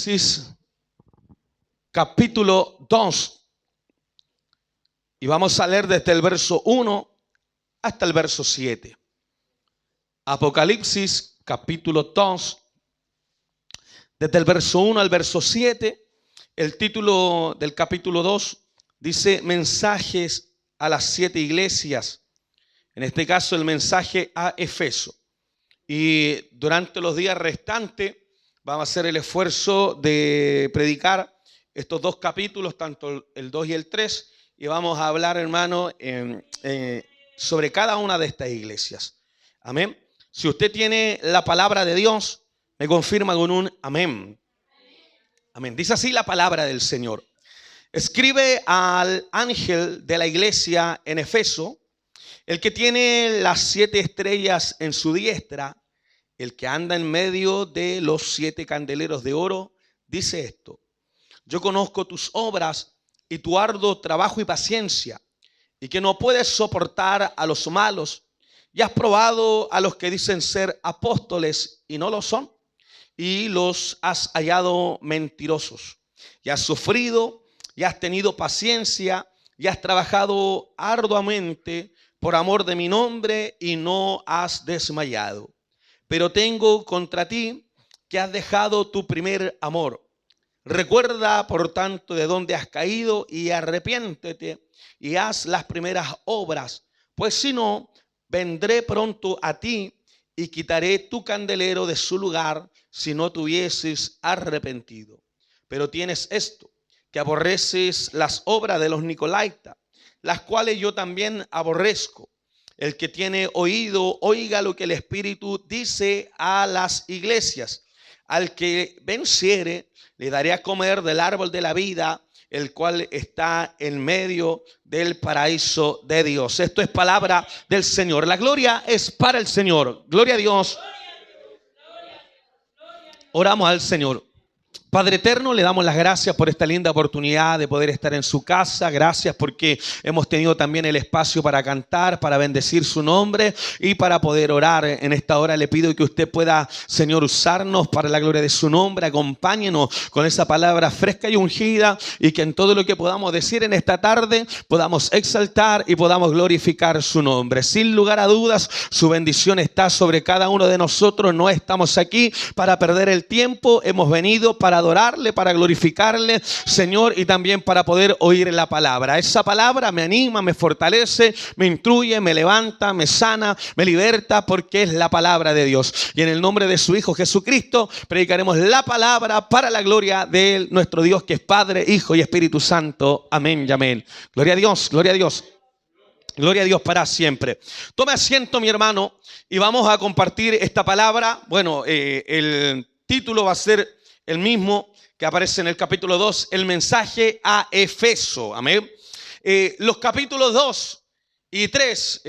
Apocalipsis capítulo 2 y vamos a leer desde el verso 1 hasta el verso 7. Apocalipsis capítulo 2, desde el verso 1 al verso 7. El título del capítulo 2 dice mensajes a las 7 iglesias. En este caso el mensaje a Efeso. Y durante los días restantes vamos a hacer el esfuerzo de predicar estos dos capítulos, tanto el 2 y el 3, y vamos a hablar, hermano, sobre cada una de estas iglesias. Amén. Si usted tiene la palabra de Dios, me confirma con un amén. Amén. Dice así la palabra del Señor. Escribe al ángel de la iglesia en Efeso, el que tiene las 7 estrellas en su diestra, el que anda en medio de los 7 candeleros de oro, dice esto: yo conozco tus obras y tu arduo trabajo y paciencia, y que no puedes soportar a los malos, y has probado a los que dicen ser apóstoles y no lo son, y los has hallado mentirosos, y has sufrido, y has tenido paciencia, y has trabajado arduamente por amor de mi nombre, y no has desmayado. Pero tengo contra ti que has dejado tu primer amor. Recuerda, por tanto, de dónde has caído y arrepiéntete y haz las primeras obras, pues si no, vendré pronto a ti y quitaré tu candelero de su lugar si no te hubieses arrepentido. Pero tienes esto, que aborreces las obras de los nicolaítas, las cuales yo también aborrezco. El que tiene oído, oiga lo que el Espíritu dice a las iglesias. Al que venciere, le daré a comer del árbol de la vida, el cual está en medio del paraíso de Dios. Esto es palabra del Señor. La gloria es para el Señor. Gloria a Dios. Oramos al Señor. Padre eterno, le damos las gracias por esta linda oportunidad de poder estar en su casa. Gracias porque hemos tenido también el espacio para cantar, para bendecir su nombre y para poder orar. En esta hora le pido que usted pueda, Señor, usarnos para la gloria de su nombre. Acompáñenos con esa palabra fresca y ungida, y que en todo lo que podamos decir en esta tarde podamos exaltar y podamos glorificar su nombre. Sin lugar a dudas, su bendición está sobre cada uno de nosotros. No estamos aquí para perder el tiempo. Hemos venido para adorarle, para glorificarle, Señor, y también para poder oír la palabra. Esa palabra me anima, me fortalece, me instruye, me levanta, me sana, me liberta, porque es la palabra de Dios. Y en el nombre de su Hijo Jesucristo predicaremos la palabra para la gloria de nuestro Dios, que es Padre, Hijo y Espíritu Santo. Amén y amén. Gloria a Dios, gloria a Dios. Gloria a Dios para siempre. Tome asiento, mi hermano, y vamos a compartir esta palabra. Bueno, el título va a ser el mismo que aparece en el capítulo 2, el mensaje a Efeso. Amén. Los capítulos 2 y 3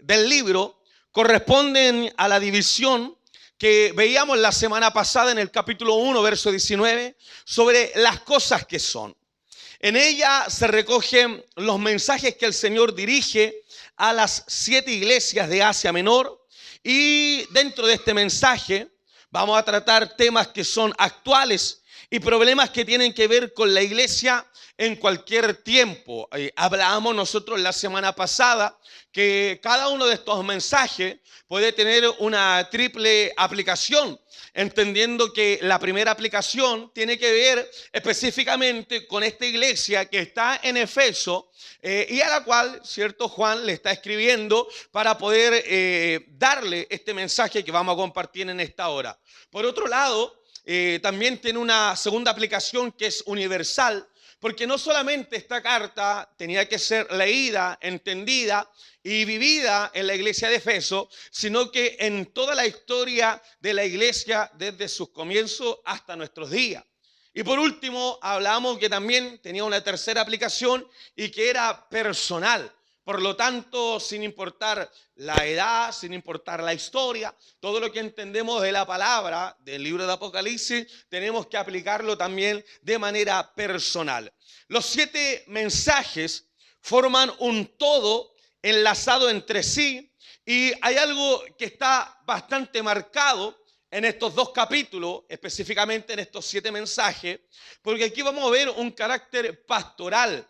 del libro corresponden a la división que veíamos la semana pasada en el capítulo 1, verso 19, sobre las cosas que son. En ella se recogen los mensajes que el Señor dirige a las 7 iglesias de Asia Menor, y dentro de este mensaje vamos a tratar temas que son actuales y problemas que tienen que ver con la iglesia en cualquier tiempo. Hablábamos nosotros la semana pasada que cada uno de estos mensajes puede tener una triple aplicación, entendiendo que la primera aplicación tiene que ver específicamente con esta iglesia que está en Efeso, y a la cual, cierto, Juan le está escribiendo para poder darle este mensaje que vamos a compartir en esta hora. Por otro lado, también tiene una segunda aplicación que es universal, porque no solamente esta carta tenía que ser leída, entendida y vivida en la iglesia de Efeso, sino que en toda la historia de la iglesia desde sus comienzos hasta nuestros días. Y por último, hablamos que también tenía una tercera aplicación y que era personal. Por lo tanto, sin importar la edad, sin importar la historia, todo lo que entendemos de la palabra del libro de Apocalipsis, tenemos que aplicarlo también de manera personal. Los 7 mensajes forman un todo enlazado entre sí, y hay algo que está bastante marcado en estos 2 capítulos, específicamente en estos 7 mensajes, porque aquí vamos a ver un carácter pastoral.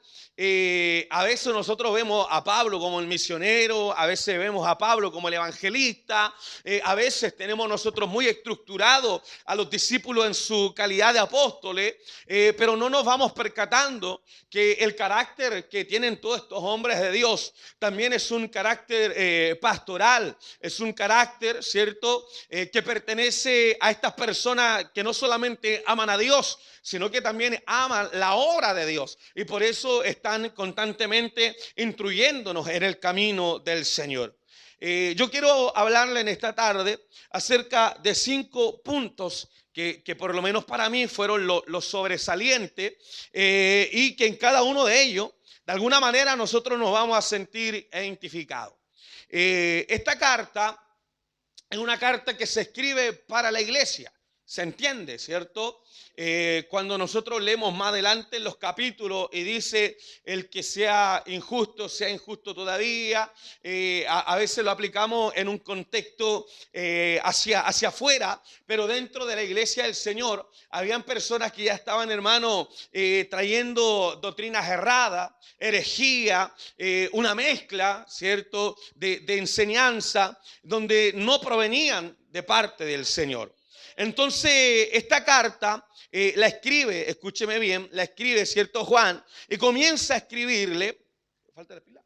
A veces nosotros vemos a Pablo como el misionero, a veces vemos a Pablo como el evangelista, a veces tenemos nosotros muy estructurados a los discípulos en su calidad de apóstoles, pero no nos vamos percatando que el carácter que tienen todos estos hombres de Dios también es un carácter pastoral, es un carácter, ¿cierto?, que pertenece a estas personas que no solamente aman a Dios, sino que también aman la obra de Dios, y por eso están constantemente instruyéndonos en el camino del Señor. Yo quiero hablarle en esta tarde acerca de 5 puntos que por lo menos para mí fueron los sobresalientes, y que en cada uno de ellos, de alguna manera, nosotros nos vamos a sentir identificados. Esta carta es una carta que se escribe para la iglesia, ¿se entiende, cierto? Cuando nosotros leemos más adelante en los capítulos y dice el que sea injusto todavía, a veces lo aplicamos en un contexto hacia afuera, pero dentro de la iglesia del Señor habían personas que ya estaban, hermano, trayendo doctrinas erradas, herejía, una mezcla, ¿cierto?, de enseñanza donde no provenían de parte del Señor. Entonces, esta carta la escribe, escúcheme bien, la escribe, ¿cierto?, Juan, y comienza a escribirle. ¿Falta la pila?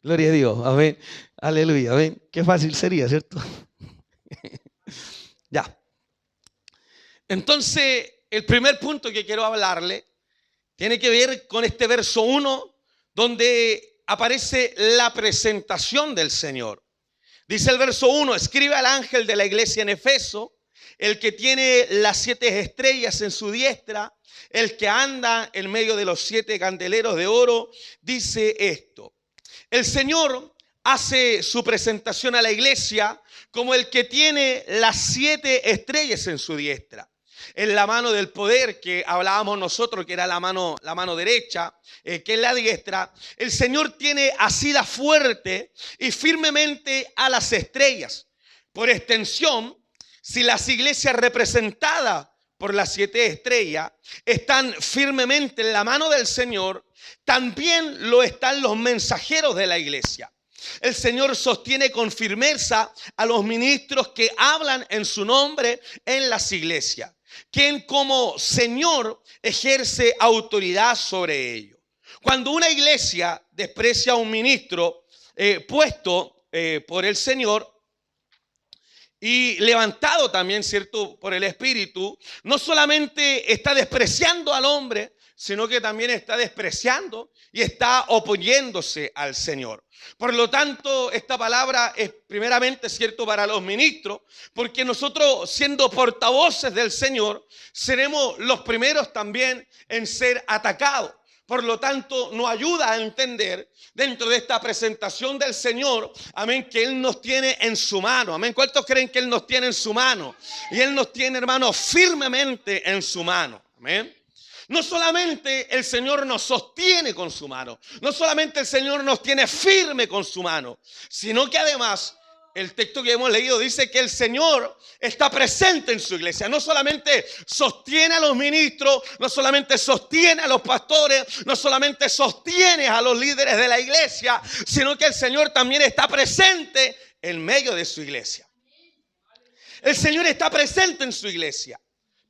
Gloria a Dios, amén, aleluya, amén. Qué fácil sería, ¿cierto? Ya. Entonces, el primer punto que quiero hablarle tiene que ver con este verso 1, donde aparece la presentación del Señor. Dice el verso 1, escribe al ángel de la iglesia en Efeso, el que tiene las 7 estrellas en su diestra, el que anda en medio de los 7 candeleros de oro, dice esto. El Señor hace su presentación a la iglesia como el que tiene las 7 estrellas en su diestra. En la mano del poder que hablábamos nosotros, que era la mano derecha, que es la diestra, el Señor tiene asida fuerte y firmemente a las estrellas. Por extensión, si las iglesias representadas por las 7 estrellas están firmemente en la mano del Señor, también lo están los mensajeros de la iglesia. El Señor sostiene con firmeza a los ministros que hablan en su nombre en las iglesias, quien como Señor ejerce autoridad sobre ellos. Cuando una iglesia desprecia a un ministro puesto por el Señor y levantado también, ¿cierto?, por el Espíritu, no solamente está despreciando al hombre, sino que también está despreciando y está oponiéndose al Señor. Por lo tanto, esta palabra es primeramente, cierto, para los ministros, porque nosotros, siendo portavoces del Señor, seremos los primeros también en ser atacados. Por lo tanto, nos ayuda a entender dentro de esta presentación del Señor, amén, que Él nos tiene en su mano. Amén. ¿Cuántos creen que Él nos tiene en su mano? Y Él nos tiene, hermano, firmemente en su mano. Amén. No solamente el Señor nos sostiene con su mano, no solamente el Señor nos tiene firme con su mano, sino que además el texto que hemos leído dice que el Señor está presente en su iglesia. No solamente sostiene a los ministros, no solamente sostiene a los pastores, no solamente sostiene a los líderes de la iglesia, sino que el Señor también está presente en medio de su iglesia. El Señor está presente en su iglesia.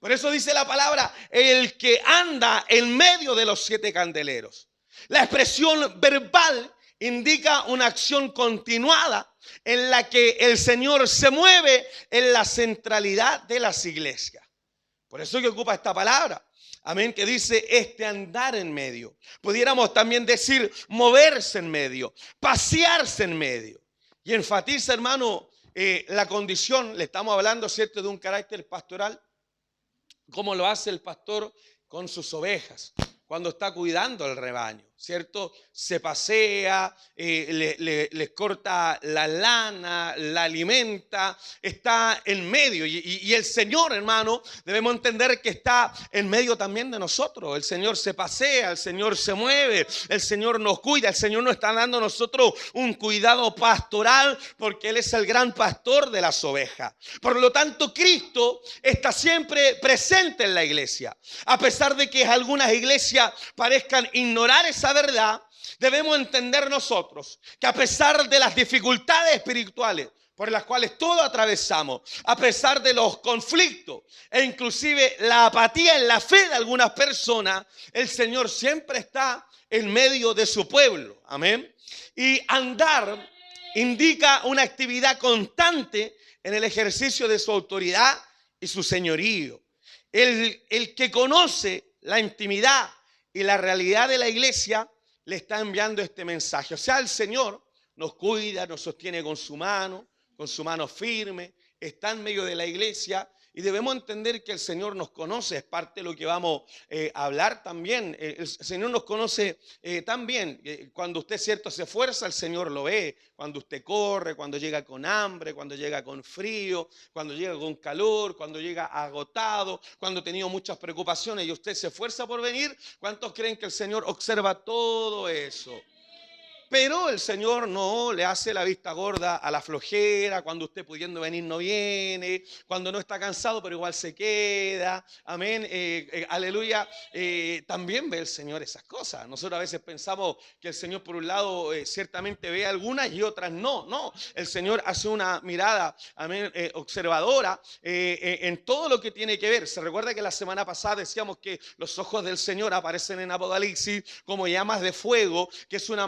Por eso dice la palabra, el que anda en medio de los 7 candeleros. La expresión verbal indica una acción continuada en la que el Señor se mueve en la centralidad de las iglesias. Por eso que ocupa esta palabra, amén, que dice este andar en medio. Pudiéramos también decir moverse en medio, pasearse en medio. Y enfatiza, hermano, la condición, le estamos hablando, ¿cierto?, de un carácter pastoral, como lo hace el pastor con sus ovejas cuando está cuidando el rebaño. ¿cierto? Se pasea, les corta la lana, la alimenta, está en medio. Y el Señor, hermano, debemos entender que está en medio también de nosotros. El Señor se pasea, el Señor se mueve, el Señor nos cuida, el Señor nos está dando a nosotros un cuidado pastoral porque Él es el gran pastor de las ovejas. Por lo tanto, Cristo está siempre presente en la iglesia. A pesar de que algunas iglesias parezcan ignorar esa verdad, debemos entender nosotros que a pesar de las dificultades espirituales por las cuales todos atravesamos, a pesar de los conflictos e inclusive la apatía en la fe de algunas personas, el Señor siempre está en medio de su pueblo. Amén. Y andar indica una actividad constante en el ejercicio de su autoridad y su señorío. El que conoce la intimidad y la realidad de la iglesia le está enviando este mensaje. O sea, el Señor nos cuida, nos sostiene con su mano firme, está en medio de la iglesia y debemos entender que el Señor nos conoce, es parte de lo que vamos a hablar también. El Señor nos conoce también. Cuando usted, cierto, se esfuerza, el Señor lo ve. Cuando usted corre, cuando llega con hambre, cuando llega con frío, cuando llega con calor, cuando llega agotado, cuando ha tenido muchas preocupaciones y usted se esfuerza por venir, ¿cuántos creen que el Señor observa todo eso? Pero el Señor no le hace la vista gorda a la flojera, cuando usted pudiendo venir no viene, cuando no está cansado pero igual se queda, amén, aleluya. También ve el Señor esas cosas. Nosotros a veces pensamos que el Señor por un lado ciertamente ve algunas y otras no, el Señor hace una mirada, amén, observadora en todo lo que tiene que ver. Se recuerda que la semana pasada decíamos que los ojos del Señor aparecen en Apocalipsis como llamas de fuego, que es una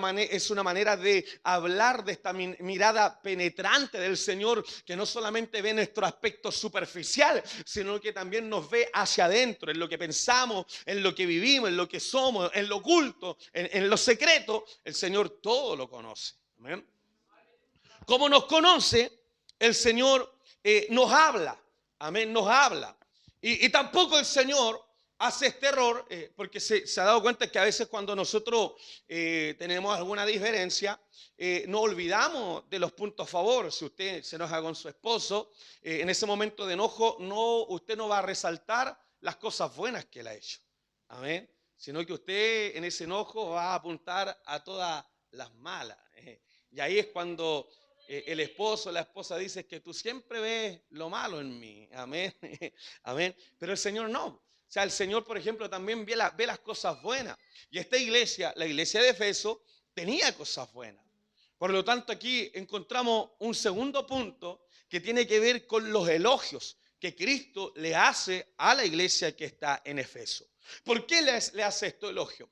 manera de hablar de esta mirada penetrante del Señor, que no solamente ve nuestro aspecto superficial, sino que también nos ve hacia adentro, en lo que pensamos, en lo que vivimos, en lo que somos, en lo oculto, en lo secreto. El Señor todo lo conoce. ¿Amén? Como nos conoce, el Señor nos habla. Amén, nos habla. Y tampoco el Señor hace este error, porque se ha dado cuenta que a veces cuando nosotros tenemos alguna diferencia, nos olvidamos de los puntos a favor. Si usted se enoja con su esposo, en ese momento de enojo usted no va a resaltar las cosas buenas que él ha hecho. Amén. Sino que usted en ese enojo va a apuntar a todas las malas. Y ahí es cuando el esposo, la esposa dice que tú siempre ves lo malo en mí. Amén. Amén. Pero el Señor no. O sea, el Señor, por ejemplo, también ve las cosas buenas. Y esta iglesia, la iglesia de Efeso, tenía cosas buenas. Por lo tanto, aquí encontramos un segundo punto que tiene que ver con los elogios que Cristo le hace a la iglesia que está en Efeso. ¿Por qué le hace esto elogio?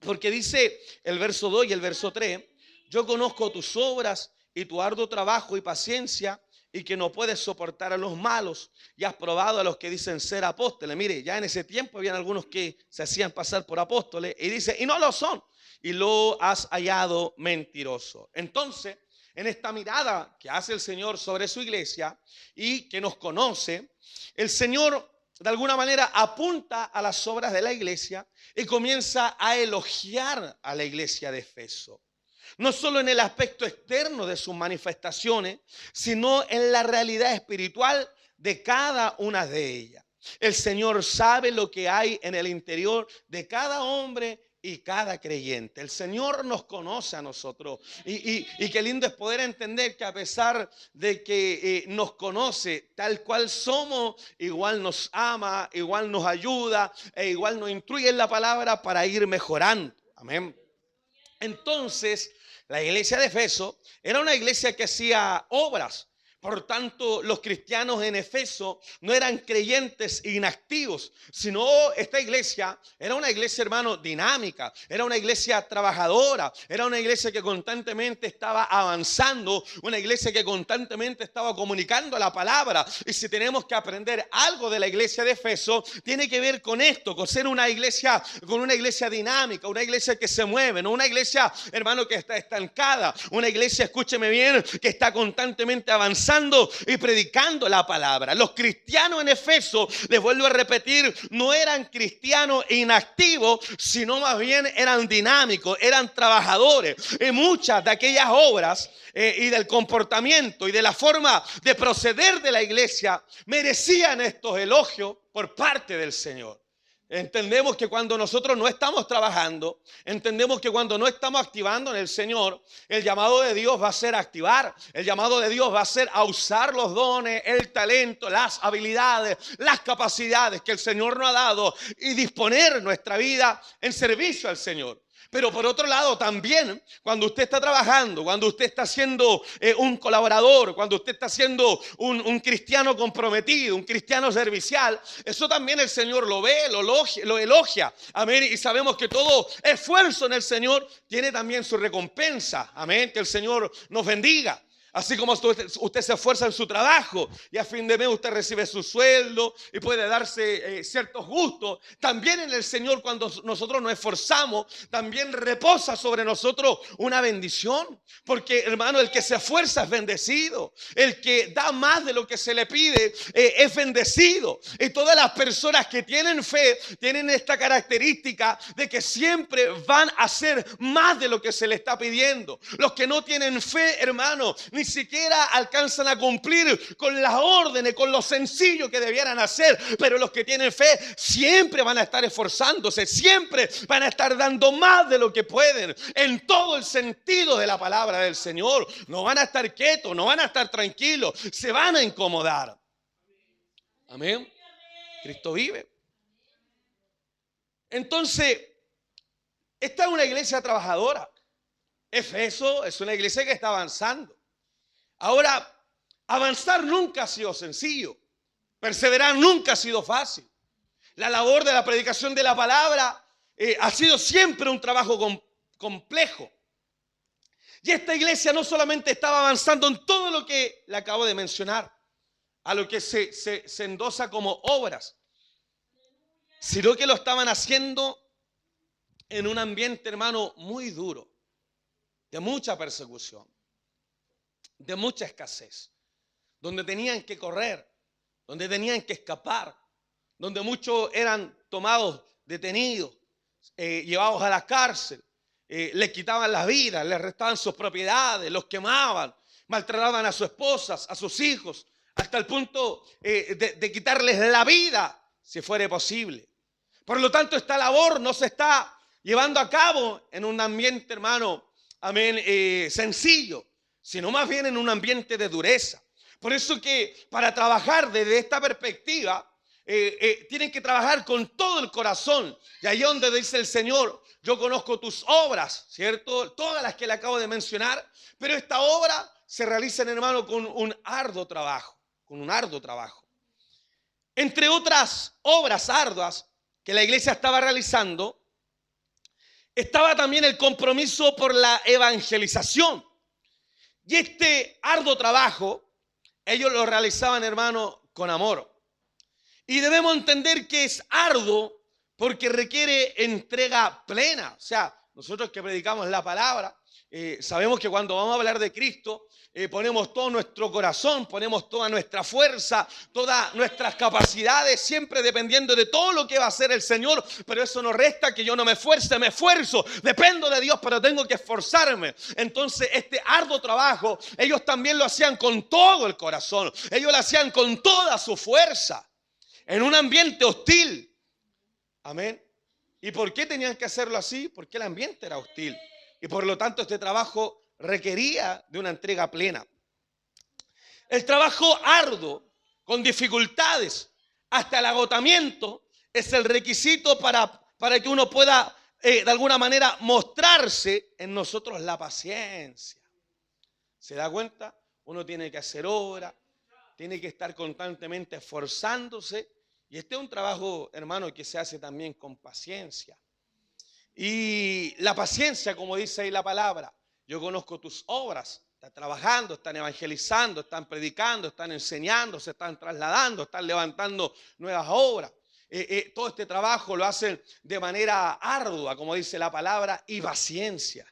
Porque dice el verso 2 y el verso 3, yo conozco tus obras y tu arduo trabajo y paciencia, y que no puedes soportar a los malos, y has probado a los que dicen ser apóstoles. Mire, ya en ese tiempo habían algunos que se hacían pasar por apóstoles, y dice, y no lo son, y lo has hallado mentiroso. Entonces, en esta mirada que hace el Señor sobre su iglesia, y que nos conoce, el Señor de alguna manera apunta a las obras de la iglesia, y comienza a elogiar a la iglesia de Efeso. No solo en el aspecto externo de sus manifestaciones, sino en la realidad espiritual de cada una de ellas. El Señor sabe lo que hay en el interior de cada hombre y cada creyente. El Señor nos conoce a nosotros. Y qué lindo es poder entender que a pesar de que nos conoce tal cual somos, igual nos ama, igual nos ayuda e igual nos instruye en la palabra para ir mejorando. Amén. Entonces, la iglesia de Efeso era una iglesia que hacía obras. Por tanto, los cristianos en Efeso no eran creyentes inactivos, sino esta iglesia era una iglesia, hermano, dinámica, era una iglesia trabajadora, era una iglesia que constantemente estaba avanzando, una iglesia que constantemente estaba comunicando la palabra. Y si tenemos que aprender algo de la iglesia de Efeso, tiene que ver con esto, con ser una iglesia dinámica, una iglesia que se mueve, no una iglesia, hermano, que está estancada, una iglesia, escúcheme bien, que está constantemente avanzando, evangelizando y predicando la palabra. Los cristianos en Efeso, les vuelvo a repetir, no eran cristianos inactivos, sino más bien eran dinámicos, eran trabajadores. Y muchas de aquellas obras y del comportamiento y de la forma de proceder de la iglesia merecían estos elogios por parte del Señor. Entendemos que cuando nosotros no estamos trabajando, entendemos que cuando no estamos activando en el Señor, el llamado de Dios va a ser activar, el llamado de Dios va a ser a usar los dones, el talento, las habilidades, las capacidades que el Señor nos ha dado y disponer nuestra vida en servicio al Señor. Pero por otro lado también, cuando usted está trabajando, cuando usted está siendo un colaborador, cuando usted está siendo un cristiano comprometido, un cristiano servicial, eso también el Señor lo ve, lo elogia. Amén. Y sabemos que todo esfuerzo en el Señor tiene también su recompensa. Amén. Que el Señor nos bendiga. Así como usted se esfuerza en su trabajo y a fin de mes usted recibe su sueldo y puede darse ciertos gustos, también en el Señor cuando nosotros nos esforzamos, también reposa sobre nosotros una bendición. Porque hermano, el que se esfuerza es bendecido. El que da más de lo que se le pide es bendecido. Y todas las personas que tienen fe tienen esta característica de que siempre van a hacer más de lo que se le está pidiendo. Los que no tienen fe, hermano, ni siquiera alcanzan a cumplir con las órdenes, con lo sencillo que debieran hacer. Pero los que tienen fe siempre van a estar esforzándose, siempre van a estar dando más de lo que pueden, en todo el sentido de la palabra del Señor. No van a estar quietos, no van a estar tranquilos, se van a incomodar. Amén. Cristo vive. Entonces, esta es una iglesia trabajadora. Efeso es una iglesia que está avanzando. Ahora, avanzar nunca ha sido sencillo. Perseverar nunca ha sido fácil. La labor de la predicación de la palabra ha sido siempre un trabajo complejo. Y esta iglesia no solamente estaba avanzando en todo lo que le acabo de mencionar, a lo que se endosa como obras, sino que lo estaban haciendo en un ambiente, hermano, muy duro, de mucha persecución, de mucha escasez, donde tenían que correr, donde tenían que escapar, donde muchos eran tomados, detenidos, llevados a la cárcel, les quitaban las vidas, les restaban sus propiedades, los quemaban, maltrataban a sus esposas, a sus hijos, hasta el punto de quitarles la vida, si fuera posible. Por lo tanto, esta labor no se está llevando a cabo en un ambiente, hermano, amén, sencillo, sino más bien en un ambiente de dureza. Por eso que para trabajar desde esta perspectiva, tienen que trabajar con todo el corazón. Y ahí donde dice el Señor, yo conozco tus obras, ¿cierto? Todas las que le acabo de mencionar, pero esta obra se realiza, hermano, con un arduo trabajo, Entre otras obras arduas que la iglesia estaba realizando, estaba también el compromiso por la evangelización. Y este arduo trabajo, ellos lo realizaban, hermano, con amor. Y debemos entender que es arduo porque requiere entrega plena. O sea, nosotros que predicamos la palabra, sabemos que cuando vamos a hablar de Cristo, ponemos todo nuestro corazón, ponemos toda nuestra fuerza, todas nuestras capacidades, siempre dependiendo de todo lo que va a hacer el Señor. Pero eso no resta que yo no me esfuerce, me esfuerzo, dependo de Dios, pero tengo que esforzarme. Entonces este arduo trabajo, ellos también lo hacían con todo el corazón, ellos lo hacían con toda su fuerza, en un ambiente hostil. Amén. ¿Y por qué tenían que hacerlo así? Porque el ambiente era hostil. Y por lo tanto este trabajo requería de una entrega plena. El trabajo arduo, con dificultades, hasta el agotamiento, es el requisito para que uno pueda de alguna manera mostrarse en nosotros la paciencia. ¿Se da cuenta? Uno tiene que hacer obra, tiene que estar constantemente esforzándose. Y este es un trabajo, hermano, que se hace también con paciencia. Y la paciencia, como dice ahí la palabra, yo conozco tus obras. Están trabajando, están evangelizando, están predicando, están enseñando, se están trasladando, están levantando nuevas obras. Todo este trabajo lo hacen de manera ardua, como dice la palabra, y paciencia.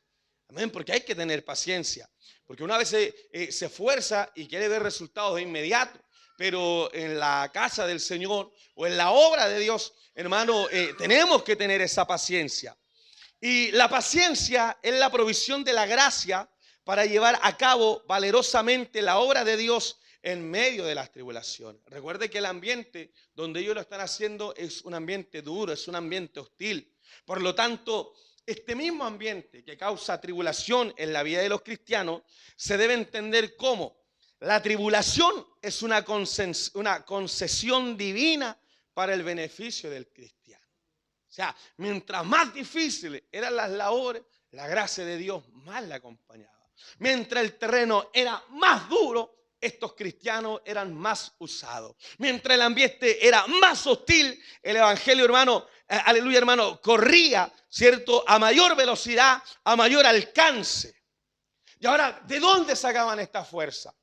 Amén, porque hay que tener paciencia. Porque una vez se esfuerza y quiere ver resultados de inmediato. Pero en la casa del Señor o en la obra de Dios, hermano, tenemos que tener esa paciencia. Y la paciencia es la provisión de la gracia para llevar a cabo valerosamente la obra de Dios en medio de las tribulaciones. Recuerde que el ambiente donde ellos lo están haciendo es un ambiente duro, es un ambiente hostil. Por lo tanto, este mismo ambiente que causa tribulación en la vida de los cristianos se debe entender como la tribulación es una concesión divina para el beneficio del cristiano. O sea, mientras más difíciles eran las labores, la gracia de Dios más la acompañaba. Mientras el terreno era más duro, estos cristianos eran más usados. Mientras el ambiente era más hostil, el evangelio, hermano, aleluya, hermano, corría, ¿cierto?, a mayor velocidad, a mayor alcance. Y ahora, ¿de dónde sacaban esta fuerza?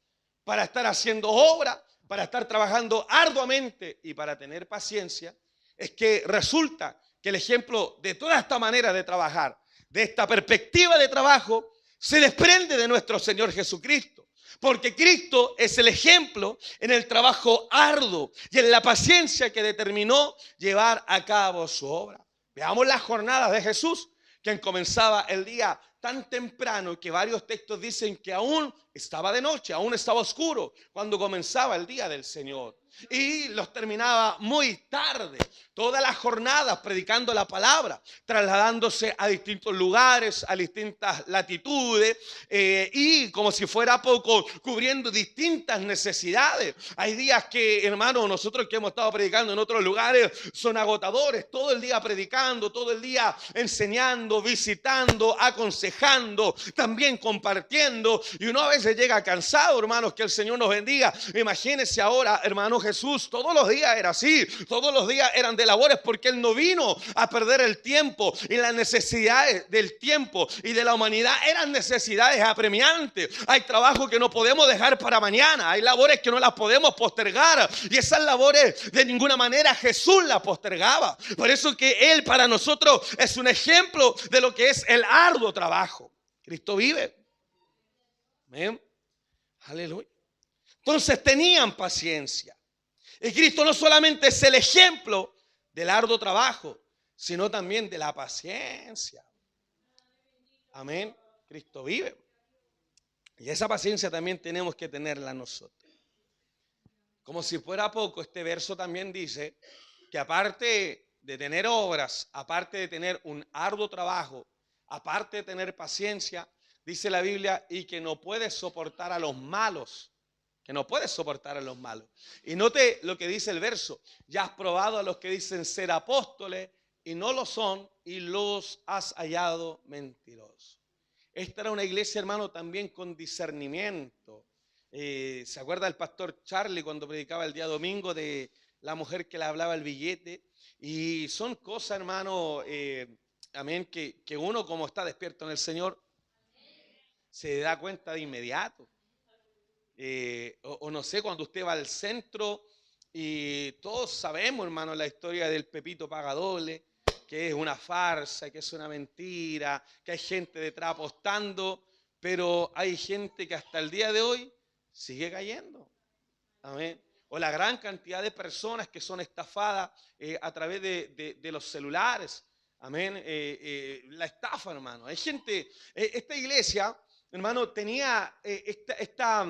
Para estar haciendo obra, para estar trabajando arduamente y para tener paciencia. Es que resulta que el ejemplo de toda esta manera de trabajar, de esta perspectiva de trabajo, se desprende de nuestro Señor Jesucristo. Porque Cristo es el ejemplo en el trabajo arduo y en la paciencia que determinó llevar a cabo su obra. Veamos las jornadas de Jesús, quien comenzaba el día tan temprano que varios textos dicen que aún estaba de noche, aún estaba oscuro cuando comenzaba el día del Señor. Y los terminaba muy tarde, todas las jornadas predicando la palabra, trasladándose a distintos lugares, a distintas latitudes y como si fuera poco, cubriendo distintas necesidades. Hay días que, hermano, nosotros que hemos estado predicando en otros lugares son agotadores, todo el día predicando, todo el día enseñando, visitando, aconsejando, también compartiendo, y uno a veces llega cansado, hermanos, que el Señor nos bendiga. Imagínense ahora, hermano, Jesús todos los días era así, todos los días eran de labores, porque Él no vino a perder el tiempo, y las necesidades del tiempo y de la humanidad eran necesidades apremiantes. Hay trabajo que no podemos dejar para mañana, hay labores que no las podemos postergar, y esas labores de ninguna manera Jesús las postergaba. Por eso que Él para nosotros es un ejemplo de lo que es el arduo trabajo. Cristo vive. Amén. Aleluya. Entonces tenían paciencia. Y Cristo no solamente es el ejemplo del arduo trabajo, sino también de la paciencia. Amén. Cristo vive. Y esa paciencia también tenemos que tenerla nosotros. Como si fuera poco, este verso también dice que aparte de tener obras, aparte de tener un arduo trabajo, aparte de tener paciencia, dice la Biblia, y que no puede soportar a los malos. Que no puedes soportar a los malos. Y note lo que dice el verso: ya has probado a los que dicen ser apóstoles y no lo son, y los has hallado mentirosos. Esta era una iglesia, hermano, también con discernimiento. ¿Se acuerda el pastor Charlie cuando predicaba el día domingo de la mujer que le hablaba el billete? Y son cosas, hermano, amén, que uno, como está despierto en el Señor, se da cuenta de inmediato. O no sé, cuando usted va al centro y todos sabemos, hermano, la historia del Pepito Pagadole, que es una farsa, que es una mentira, que hay gente detrás apostando, pero hay gente que hasta el día de hoy sigue cayendo. Amén. O la gran cantidad de personas que son estafadas a través de los celulares. Amén. La estafa, hermano. Hay gente, esta iglesia, hermano, tenía esta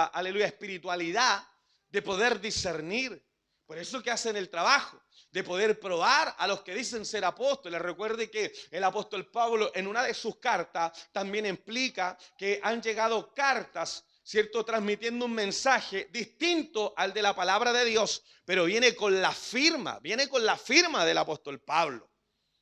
aleluya, espiritualidad de poder discernir. Por eso que hacen el trabajo, de poder probar a los que dicen ser apóstoles. Recuerde que el apóstol Pablo en una de sus cartas también implica que han llegado cartas, ¿cierto?, transmitiendo un mensaje distinto al de la palabra de Dios, pero viene con la firma del apóstol Pablo.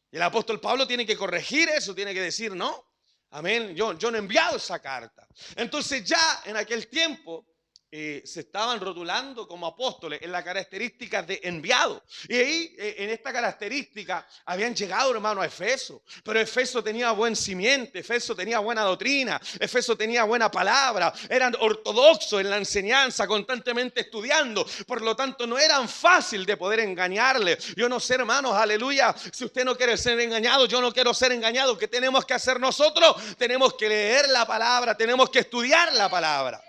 Y el apóstol Pablo tiene que corregir eso, tiene que decir, no, amén, yo no he enviado esa carta. Entonces ya en aquel tiempo se estaban rotulando como apóstoles en las características de enviado. Y ahí, en esta característica, habían llegado, hermano, a Efeso. Pero Efeso tenía buen simiente, Efeso tenía buena doctrina, Efeso tenía buena palabra, eran ortodoxos en la enseñanza, constantemente estudiando. Por lo tanto, no eran fácil de poder engañarle. Yo no sé, hermanos, aleluya, si usted no quiere ser engañado, yo no quiero ser engañado. ¿Qué tenemos que hacer nosotros? Tenemos que leer la palabra, tenemos que estudiar la palabra.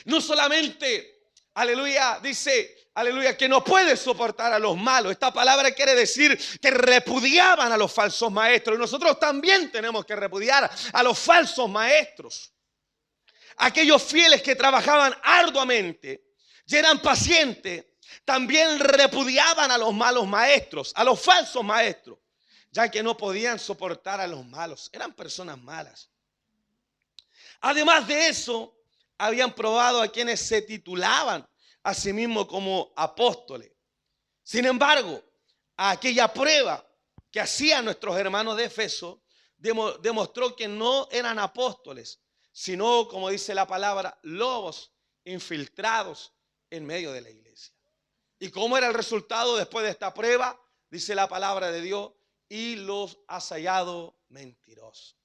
No solamente, aleluya, dice, aleluya, que no puede soportar a los malos. Esta palabra quiere decir que repudiaban a los falsos maestros. Y nosotros también tenemos que repudiar a los falsos maestros. Aquellos fieles que trabajaban arduamente y eran pacientes, también repudiaban a los malos maestros, a los falsos maestros, ya que no podían soportar a los malos. Eran personas malas. Además de eso, habían probado a quienes se titulaban a sí mismos como apóstoles. Sin embargo, aquella prueba que hacían nuestros hermanos de Efeso demostró que no eran apóstoles, sino, como dice la palabra, lobos infiltrados en medio de la iglesia. ¿Y cómo era el resultado después de esta prueba? Dice la palabra de Dios, y los ha hallado mentirosos.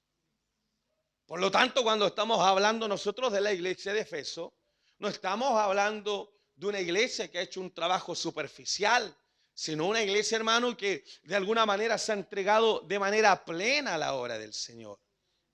Por lo tanto, cuando estamos hablando nosotros de la iglesia de Efeso, no estamos hablando de una iglesia que ha hecho un trabajo superficial, sino una iglesia, hermano, que de alguna manera se ha entregado de manera plena a la obra del Señor.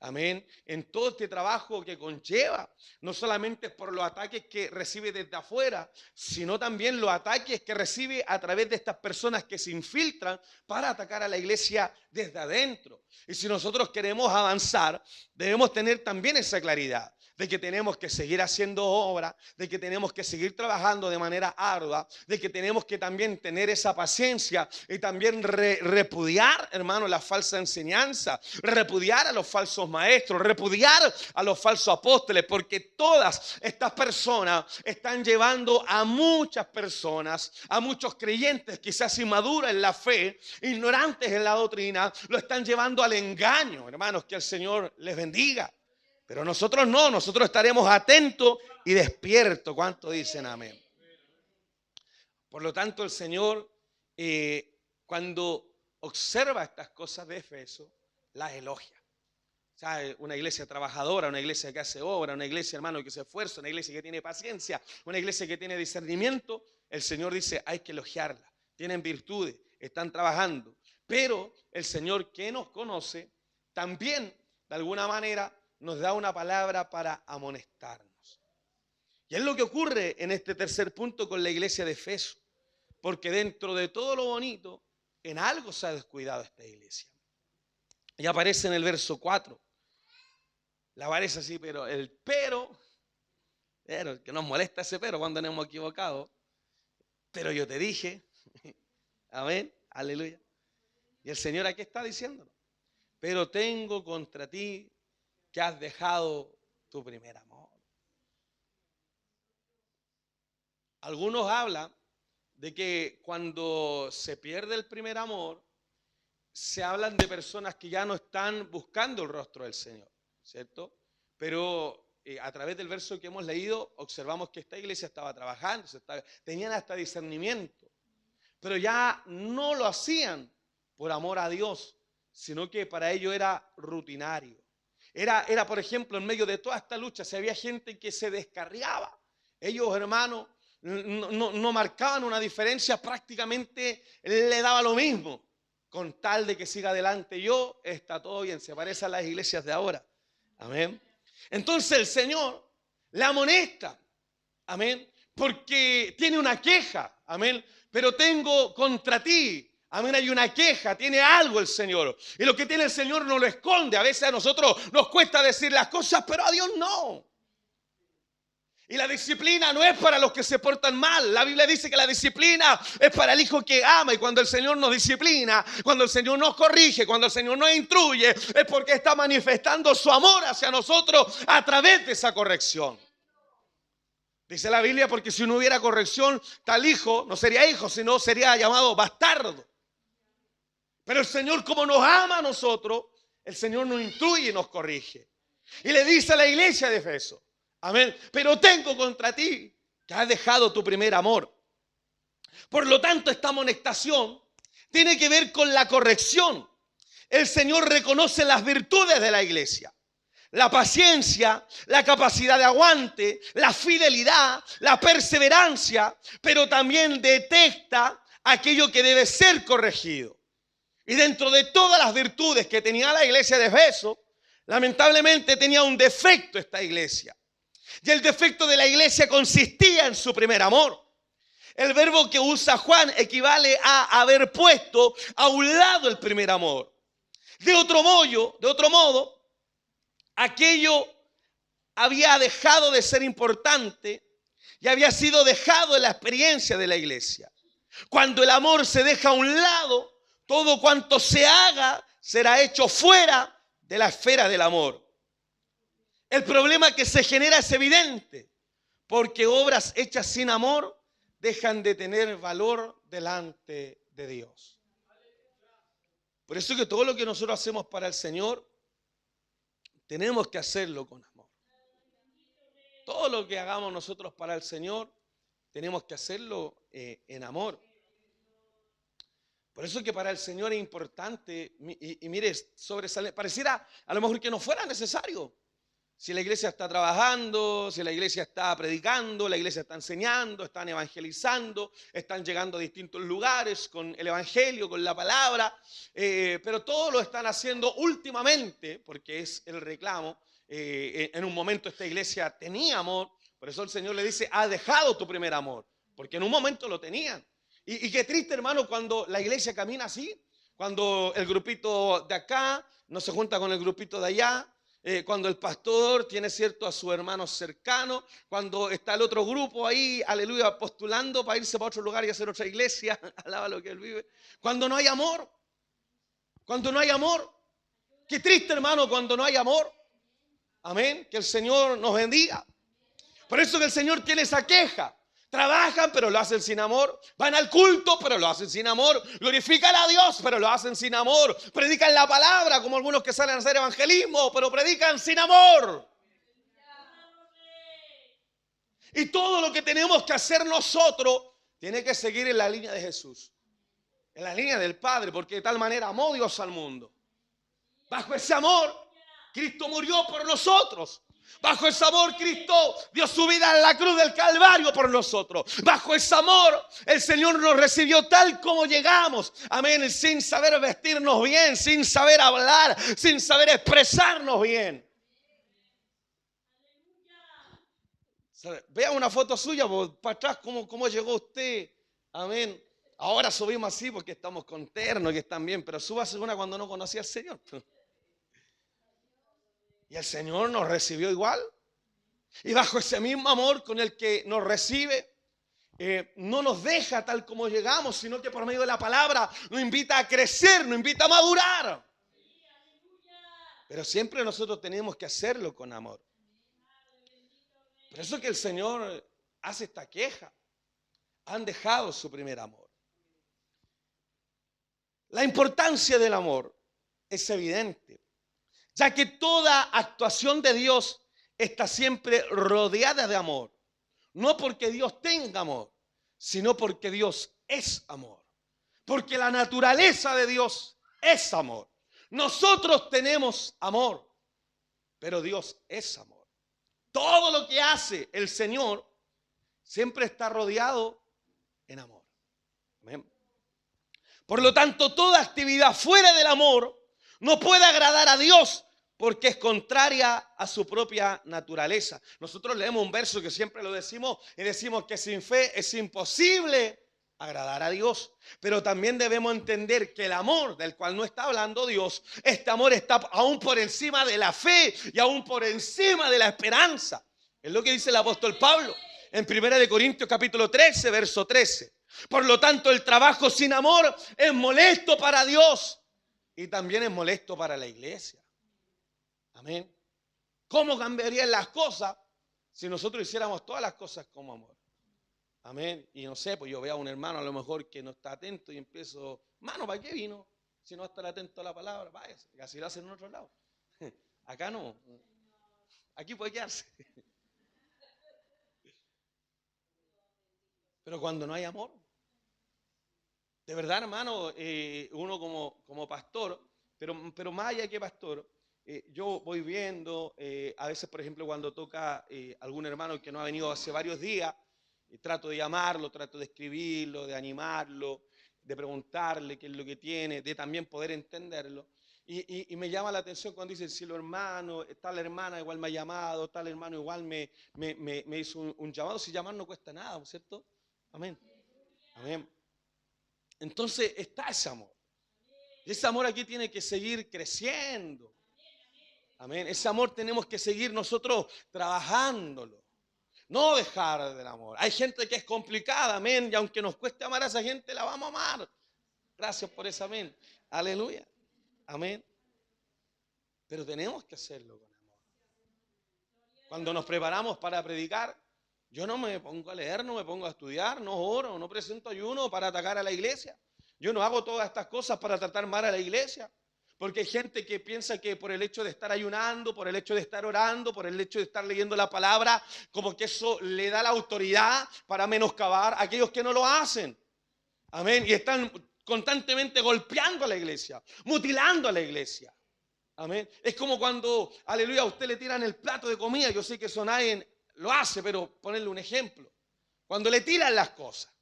Amén. En todo este trabajo que conlleva, no solamente por los ataques que recibe desde afuera, sino también los ataques que recibe a través de estas personas que se infiltran para atacar a la iglesia desde adentro. Y si nosotros queremos avanzar, debemos tener también esa claridad de que tenemos que seguir haciendo obra, de que tenemos que seguir trabajando de manera ardua, de que tenemos que también tener esa paciencia y también repudiar, hermano, la falsa enseñanza, repudiar a los falsos maestros, repudiar a los falsos apóstoles, porque todas estas personas están llevando a muchas personas, a muchos creyentes quizás inmaduros en la fe, ignorantes en la doctrina, lo están llevando al engaño. Hermanos, que el Señor les bendiga. Pero nosotros no, nosotros estaremos atentos y despiertos. ¿Cuánto dicen amén? Por lo tanto, el Señor, cuando observa estas cosas de Efeso, las elogia. O sea, una iglesia trabajadora, una iglesia que hace obra, una iglesia, hermano, que se esfuerza, una iglesia que tiene paciencia, una iglesia que tiene discernimiento. El Señor dice, hay que elogiarla. Tienen virtudes, están trabajando. Pero el Señor, que nos conoce, también, de alguna manera, nos da una palabra para amonestarnos. Y es lo que ocurre en este tercer punto con la iglesia de Efeso. Porque dentro de todo lo bonito, en algo se ha descuidado esta iglesia. Y aparece en el verso 4. La aparece así, pero, que nos molesta ese pero cuando nos hemos equivocado. Pero yo te dije, amén, aleluya. Y el Señor aquí está diciéndolo. Pero tengo contra ti que has dejado tu primer amor. Algunos hablan de que cuando se pierde el primer amor, se hablan de personas que ya no están buscando el rostro del Señor, ¿cierto? Pero a través del verso que hemos leído, observamos que esta iglesia estaba trabajando, tenían hasta discernimiento, pero ya no lo hacían por amor a Dios, sino que para ello era rutinario. Era, por ejemplo, en medio de toda esta lucha, si había gente que se descarriaba, ellos, hermanos, no marcaban una diferencia, prácticamente le daba lo mismo. Con tal de que siga adelante yo, está todo bien. Se parece a las iglesias de ahora. Amén. Entonces el Señor le amonesta. Amén. Porque tiene una queja. Amén. Pero tengo contra ti. Amén, hay una queja, tiene algo el Señor. Y lo que tiene el Señor no lo esconde. A veces a nosotros nos cuesta decir las cosas, pero a Dios no. Y la disciplina no es para los que se portan mal. La Biblia dice que la disciplina es para el hijo que ama. Y cuando el Señor nos disciplina, cuando el Señor nos corrige, cuando el Señor nos instruye, es porque está manifestando su amor hacia nosotros a través de esa corrección. Dice la Biblia, porque si no hubiera corrección, tal hijo no sería hijo, sino sería llamado bastardo. Pero el Señor, como nos ama a nosotros, el Señor nos instruye y nos corrige. Y le dice a la iglesia de Efeso, Amén. Pero tengo contra ti que has dejado tu primer amor. Por lo tanto, esta amonestación tiene que ver con la corrección. El Señor reconoce las virtudes de la iglesia. La paciencia, la capacidad de aguante, la fidelidad, la perseverancia, pero también detecta aquello que debe ser corregido. Y dentro de todas las virtudes que tenía la iglesia de Éfeso, lamentablemente tenía un defecto esta iglesia. Y el defecto de la iglesia consistía en su primer amor. El verbo que usa Juan equivale a haber puesto a un lado el primer amor. De otro modo, aquello había dejado de ser importante y había sido dejado en la experiencia de la iglesia. Cuando el amor se deja a un lado, todo cuanto se haga será hecho fuera de la esfera del amor. El problema que se genera es evidente, porque obras hechas sin amor dejan de tener valor delante de Dios. Por eso que todo lo que nosotros hacemos para el Señor, tenemos que hacerlo con amor. Todo lo que hagamos nosotros para el Señor, tenemos que hacerlo en amor. Por eso que para el Señor es importante, y mire, sobresale, pareciera a lo mejor que no fuera necesario. Si la iglesia está trabajando, si la iglesia está predicando, la iglesia está enseñando, están evangelizando, están llegando a distintos lugares con el evangelio, con la palabra, pero todo lo están haciendo últimamente, porque es el reclamo. En un momento esta iglesia tenía amor, por eso el Señor le dice, has dejado tu primer amor, porque en un momento lo tenían. Y qué triste, hermano, cuando la iglesia camina así, cuando el grupito de acá no se junta con el grupito de allá, cuando el pastor tiene cierto a sus hermanos cercanos, cuando está el otro grupo ahí, aleluya, postulando para irse para otro lugar y hacer otra iglesia, alaba lo que él vive. Cuando no hay amor, qué triste, hermano, cuando no hay amor. Amén, que el Señor nos bendiga. Por eso que el Señor tiene esa queja. Trabajan, pero lo hacen sin amor. Van al culto, pero lo hacen sin amor. Glorifican a Dios, pero lo hacen sin amor. Predican la palabra, como algunos que salen a hacer evangelismo, pero predican sin amor. Y todo lo que tenemos que hacer nosotros tiene que seguir en la línea de Jesús, en la línea del Padre, porque de tal manera amó Dios al mundo. Bajo ese amor, Cristo murió por nosotros. Bajo ese amor, Cristo dio su vida en la cruz del Calvario por nosotros. Bajo ese amor, el Señor nos recibió tal como llegamos. Amén. Sin saber vestirnos bien, sin saber hablar, sin saber expresarnos bien. Vea una foto suya, para atrás, cómo llegó usted. Amén. Ahora subimos así porque estamos con terno y están bien, pero súbase una cuando no conocía al Señor. Y el Señor nos recibió igual. Y bajo ese mismo amor con el que nos recibe, no nos deja tal como llegamos, sino que por medio de la palabra nos invita a crecer, nos invita a madurar. Pero siempre nosotros tenemos que hacerlo con amor. Por eso que el Señor hace esta queja. Han dejado su primer amor. La importancia del amor es evidente, ya que toda actuación de Dios está siempre rodeada de amor. No porque Dios tenga amor, sino porque Dios es amor. Porque la naturaleza de Dios es amor. Nosotros tenemos amor, pero Dios es amor. Todo lo que hace el Señor siempre está rodeado en amor. Amén. Por lo tanto, toda actividad fuera del amor no puede agradar a Dios, porque es contraria a su propia naturaleza. Nosotros leemos un verso que siempre lo decimos y decimos que sin fe es imposible agradar a Dios. Pero también debemos entender que el amor del cual no está hablando Dios, este amor está aún por encima de la fe y aún por encima de la esperanza. Es lo que dice el apóstol Pablo en 1 Corintios capítulo 13, verso 13. Por lo tanto, el trabajo sin amor es molesto para Dios y también es molesto para la iglesia. Amén. ¿Cómo cambiarían las cosas si nosotros hiciéramos todas las cosas como amor? Amén. Y no sé, pues yo veo a un hermano a lo mejor que no está atento y empiezo, mano, ¿para qué vino? Si no está atento a la palabra, váyase. Así lo hacen en otro lado. Acá no. Aquí puede quedarse. Pero cuando no hay amor, de verdad, hermano, uno como pastor, pero más allá que pastor, yo voy viendo, a veces, por ejemplo, cuando toca algún hermano que no ha venido hace varios días, trato de llamarlo, trato de escribirlo, de animarlo, de preguntarle qué es lo que tiene, de también poder entenderlo. Y me llama la atención cuando dicen, si los hermanos, tal hermana igual me ha llamado, tal hermano igual me hizo un llamado. Si llamar no cuesta nada, ¿cierto? Amén. Amén. Entonces está ese amor. Y ese amor aquí tiene que seguir creciendo. Amén. Ese amor tenemos que seguir nosotros trabajándolo. No dejar del amor. Hay gente que es complicada, amén. Y aunque nos cueste amar a esa gente, la vamos a amar. Gracias por eso, amén. Aleluya. Amén. Pero tenemos que hacerlo con amor. Cuando nos preparamos para predicar, yo no me pongo a leer, no me pongo a estudiar, no oro, no presento ayuno para atacar a la iglesia. Yo no hago todas estas cosas para tratar mal a la iglesia. Porque hay gente que piensa que por el hecho de estar ayunando, por el hecho de estar orando, por el hecho de estar leyendo la palabra, como que eso le da la autoridad para menoscabar a aquellos que no lo hacen. Amén. Y están constantemente golpeando a la iglesia, mutilando a la iglesia. Amén. Es como cuando, aleluya, a usted le tiran el plato de comida. Yo sé que eso nadie lo hace, pero ponerle un ejemplo. Cuando le tiran las cosas.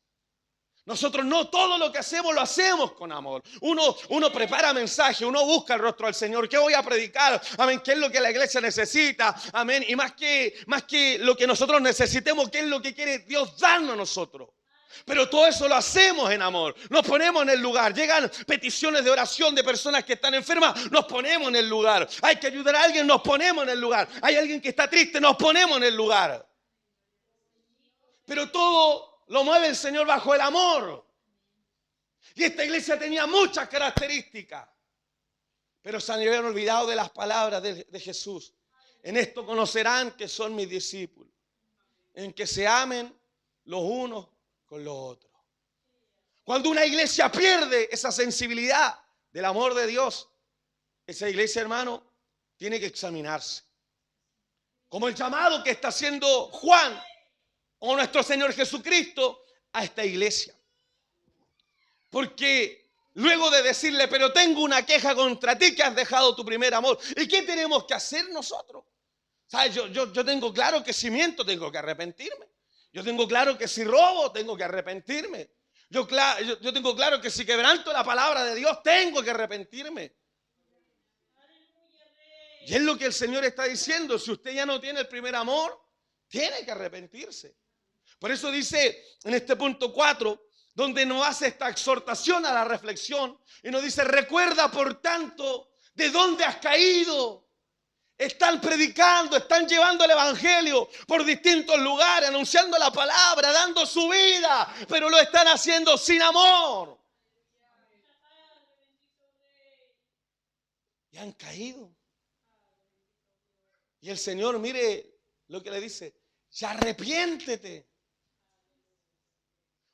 Nosotros no todo lo que hacemos lo hacemos con amor. Uno prepara mensaje, uno busca el rostro del Señor. ¿Qué voy a predicar? Amén. ¿Qué es lo que la iglesia necesita? Amén. Y más que lo que nosotros necesitemos, ¿qué es lo que quiere Dios darnos a nosotros? Pero todo eso lo hacemos en amor. Nos ponemos en el lugar. Llegan peticiones de oración de personas que están enfermas. Nos ponemos en el lugar. Hay que ayudar a alguien. Nos ponemos en el lugar. Hay alguien que está triste. Nos ponemos en el lugar. Pero todo lo mueve el Señor bajo el amor. Y esta iglesia tenía muchas características. Pero se habían olvidado de las palabras de Jesús. En esto conocerán que son mis discípulos. En que se amen los unos con los otros. Cuando una iglesia pierde esa sensibilidad del amor de Dios, esa iglesia, hermano, tiene que examinarse. Como el llamado que está haciendo Juan o nuestro Señor Jesucristo a esta iglesia. Porque luego de decirle, pero tengo una queja contra ti que has dejado tu primer amor. ¿Y qué tenemos que hacer nosotros? ¿Sabes? Yo tengo claro que si miento tengo que arrepentirme. Yo tengo claro que si robo, tengo que arrepentirme. Yo tengo claro que si quebranto la palabra de Dios, tengo que arrepentirme. Y es lo que el Señor está diciendo. Si usted ya no tiene el primer amor, tiene que arrepentirse. Por eso dice en este punto 4, donde nos hace esta exhortación a la reflexión, y nos dice, recuerda por tanto de dónde has caído. Están predicando, están llevando el evangelio por distintos lugares, anunciando la palabra, dando su vida, pero lo están haciendo sin amor. Y han caído. Y el Señor, mire lo que le dice, ya arrepiéntete.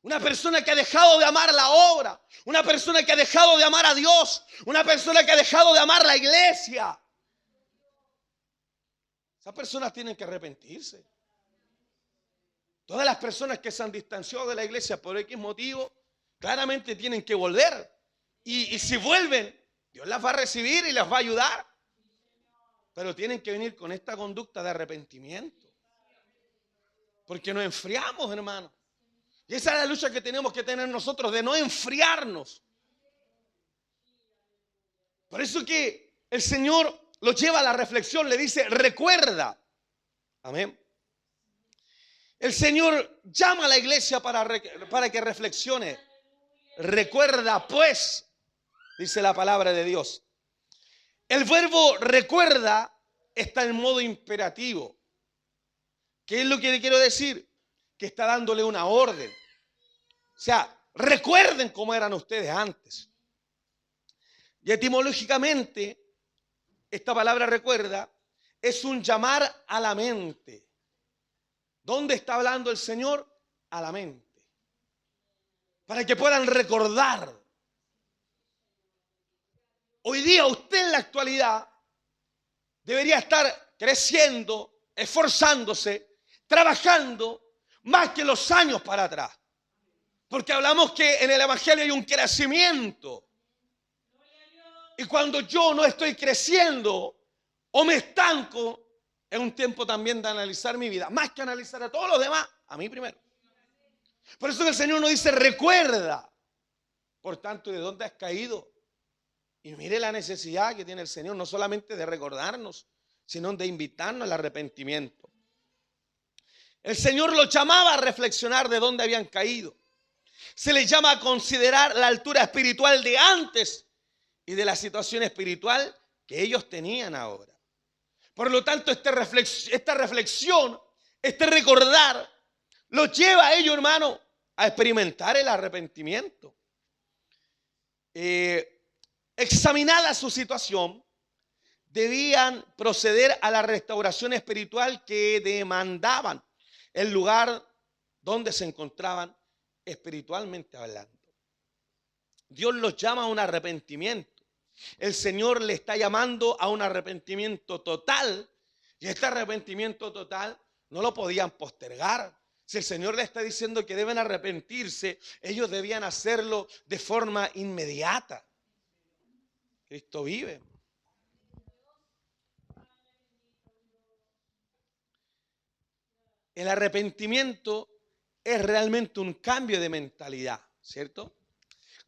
Una persona que ha dejado de amar la obra, una persona que ha dejado de amar a Dios, una persona que ha dejado de amar la iglesia. Esas personas tienen que arrepentirse. Todas las personas que se han distanciado de la iglesia por X motivo, claramente tienen que volver. Y si vuelven, Dios las va a recibir y las va a ayudar. Pero tienen que venir con esta conducta de arrepentimiento. Porque nos enfriamos, hermano. Y esa es la lucha que tenemos que tener nosotros, de no enfriarnos. Por eso que el Señor lo lleva a la reflexión, le dice, recuerda. Amén. El Señor llama a la iglesia para que reflexione. Recuerda pues, dice la palabra de Dios. El verbo recuerda está en modo imperativo. ¿Qué es lo que le quiero decir? Que está dándole una orden. O sea, recuerden cómo eran ustedes antes. Y etimológicamente, esta palabra recuerda es un llamar a la mente. ¿Dónde está hablando el Señor? A la mente. Para que puedan recordar. Hoy día usted en la actualidad debería estar creciendo, esforzándose, trabajando más que los años para atrás. Porque hablamos que en el evangelio hay un crecimiento. Y cuando yo no estoy creciendo o me estanco, es un tiempo también de analizar mi vida. Más que analizar a todos los demás, a mí primero. Por eso que el Señor nos dice, recuerda, por tanto, de dónde has caído. Y mire la necesidad que tiene el Señor, no solamente de recordarnos, sino de invitarnos al arrepentimiento. El Señor los llamaba a reflexionar de dónde habían caído. Se les llama a considerar la altura espiritual de antes y de la situación espiritual que ellos tenían ahora. Por lo tanto, esta reflexión, este recordar, los lleva a ellos, hermano, a experimentar el arrepentimiento. Examinada su situación, debían proceder a la restauración espiritual que demandaban el lugar donde se encontraban espiritualmente hablando. Dios los llama a un arrepentimiento. El Señor le está llamando a un arrepentimiento total, y este arrepentimiento total no lo podían postergar. Si el Señor le está diciendo que deben arrepentirse, ellos debían hacerlo de forma inmediata. Cristo vive. El arrepentimiento es realmente un cambio de mentalidad, ¿cierto?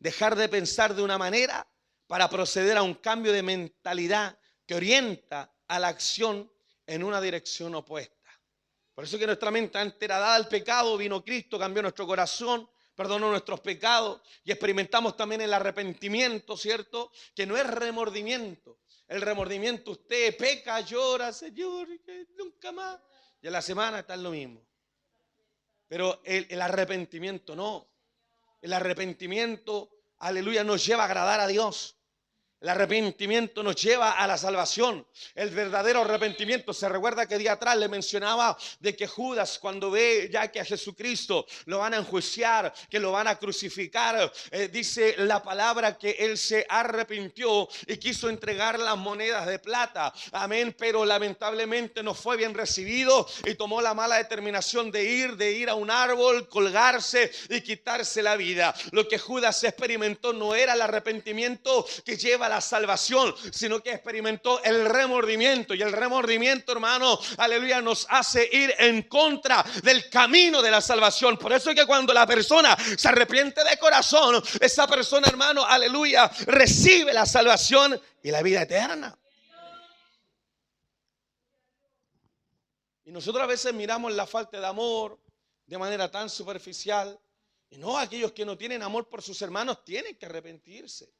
Dejar de pensar de una manera para proceder a un cambio de mentalidad que orienta a la acción en una dirección opuesta. Por eso que nuestra mente antes era dada al pecado, vino Cristo, cambió nuestro corazón, perdonó nuestros pecados y experimentamos también el arrepentimiento, ¿cierto? Que no es remordimiento. El remordimiento, usted peca, llora, Señor, que nunca más. Y en la semana está en lo mismo. Pero el arrepentimiento no. El arrepentimiento, aleluya, nos lleva a agradar a Dios. El arrepentimiento nos lleva a la salvación. El verdadero arrepentimiento. Se recuerda que día atrás le mencionaba de que Judas, cuando ve ya que a Jesucristo lo van a enjuiciar, que lo van a crucificar, dice la palabra que él se arrepintió y quiso entregar las monedas de plata. Amén. Pero lamentablemente no fue bien recibido y tomó la mala determinación de ir a un árbol, colgarse y quitarse la vida. Lo que Judas experimentó no era el arrepentimiento que lleva a la salvación, sino que experimentó el remordimiento. Y el remordimiento, hermano, aleluya, nos hace ir en contra del camino de la salvación. Por eso es que cuando la persona se arrepiente de corazón, esa persona, hermano, aleluya, recibe la salvación y la vida eterna. Y nosotros a veces miramos la falta de amor de manera tan superficial. Y no, aquellos que no tienen amor por sus hermanos tienen que arrepentirse.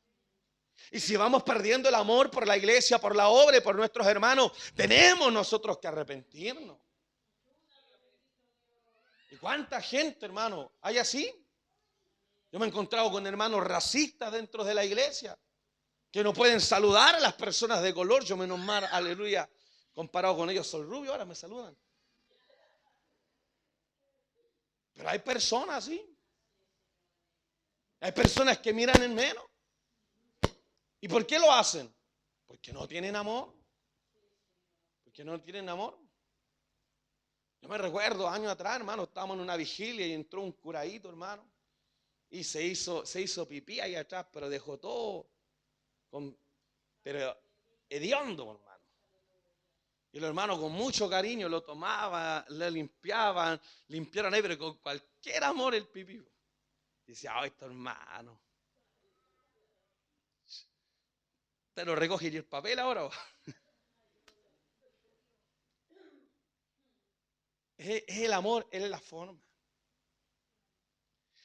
Y si vamos perdiendo el amor por la iglesia, por la obra y por nuestros hermanos, tenemos nosotros que arrepentirnos. ¿Y cuánta gente, hermano, hay así? Yo me he encontrado con hermanos racistas dentro de la iglesia que no pueden saludar a las personas de color. Yo menos mal, aleluya, comparado con ellos soy rubio, ahora me saludan. Pero hay personas así. Hay personas que miran en menos. ¿Y por qué lo hacen? Porque no tienen amor. Porque no tienen amor. Yo me recuerdo años atrás, hermano, estábamos en una vigilia y entró un curadito, hermano, y se hizo pipí ahí atrás, pero dejó todo, pero hediondo, hermano. Y los hermanos con mucho cariño lo tomaban, le limpiaron ahí, pero con cualquier amor el pipí. Y decía, ay, esto hermano. ¿Te lo recoge y el papel ahora? Es el amor, es la forma.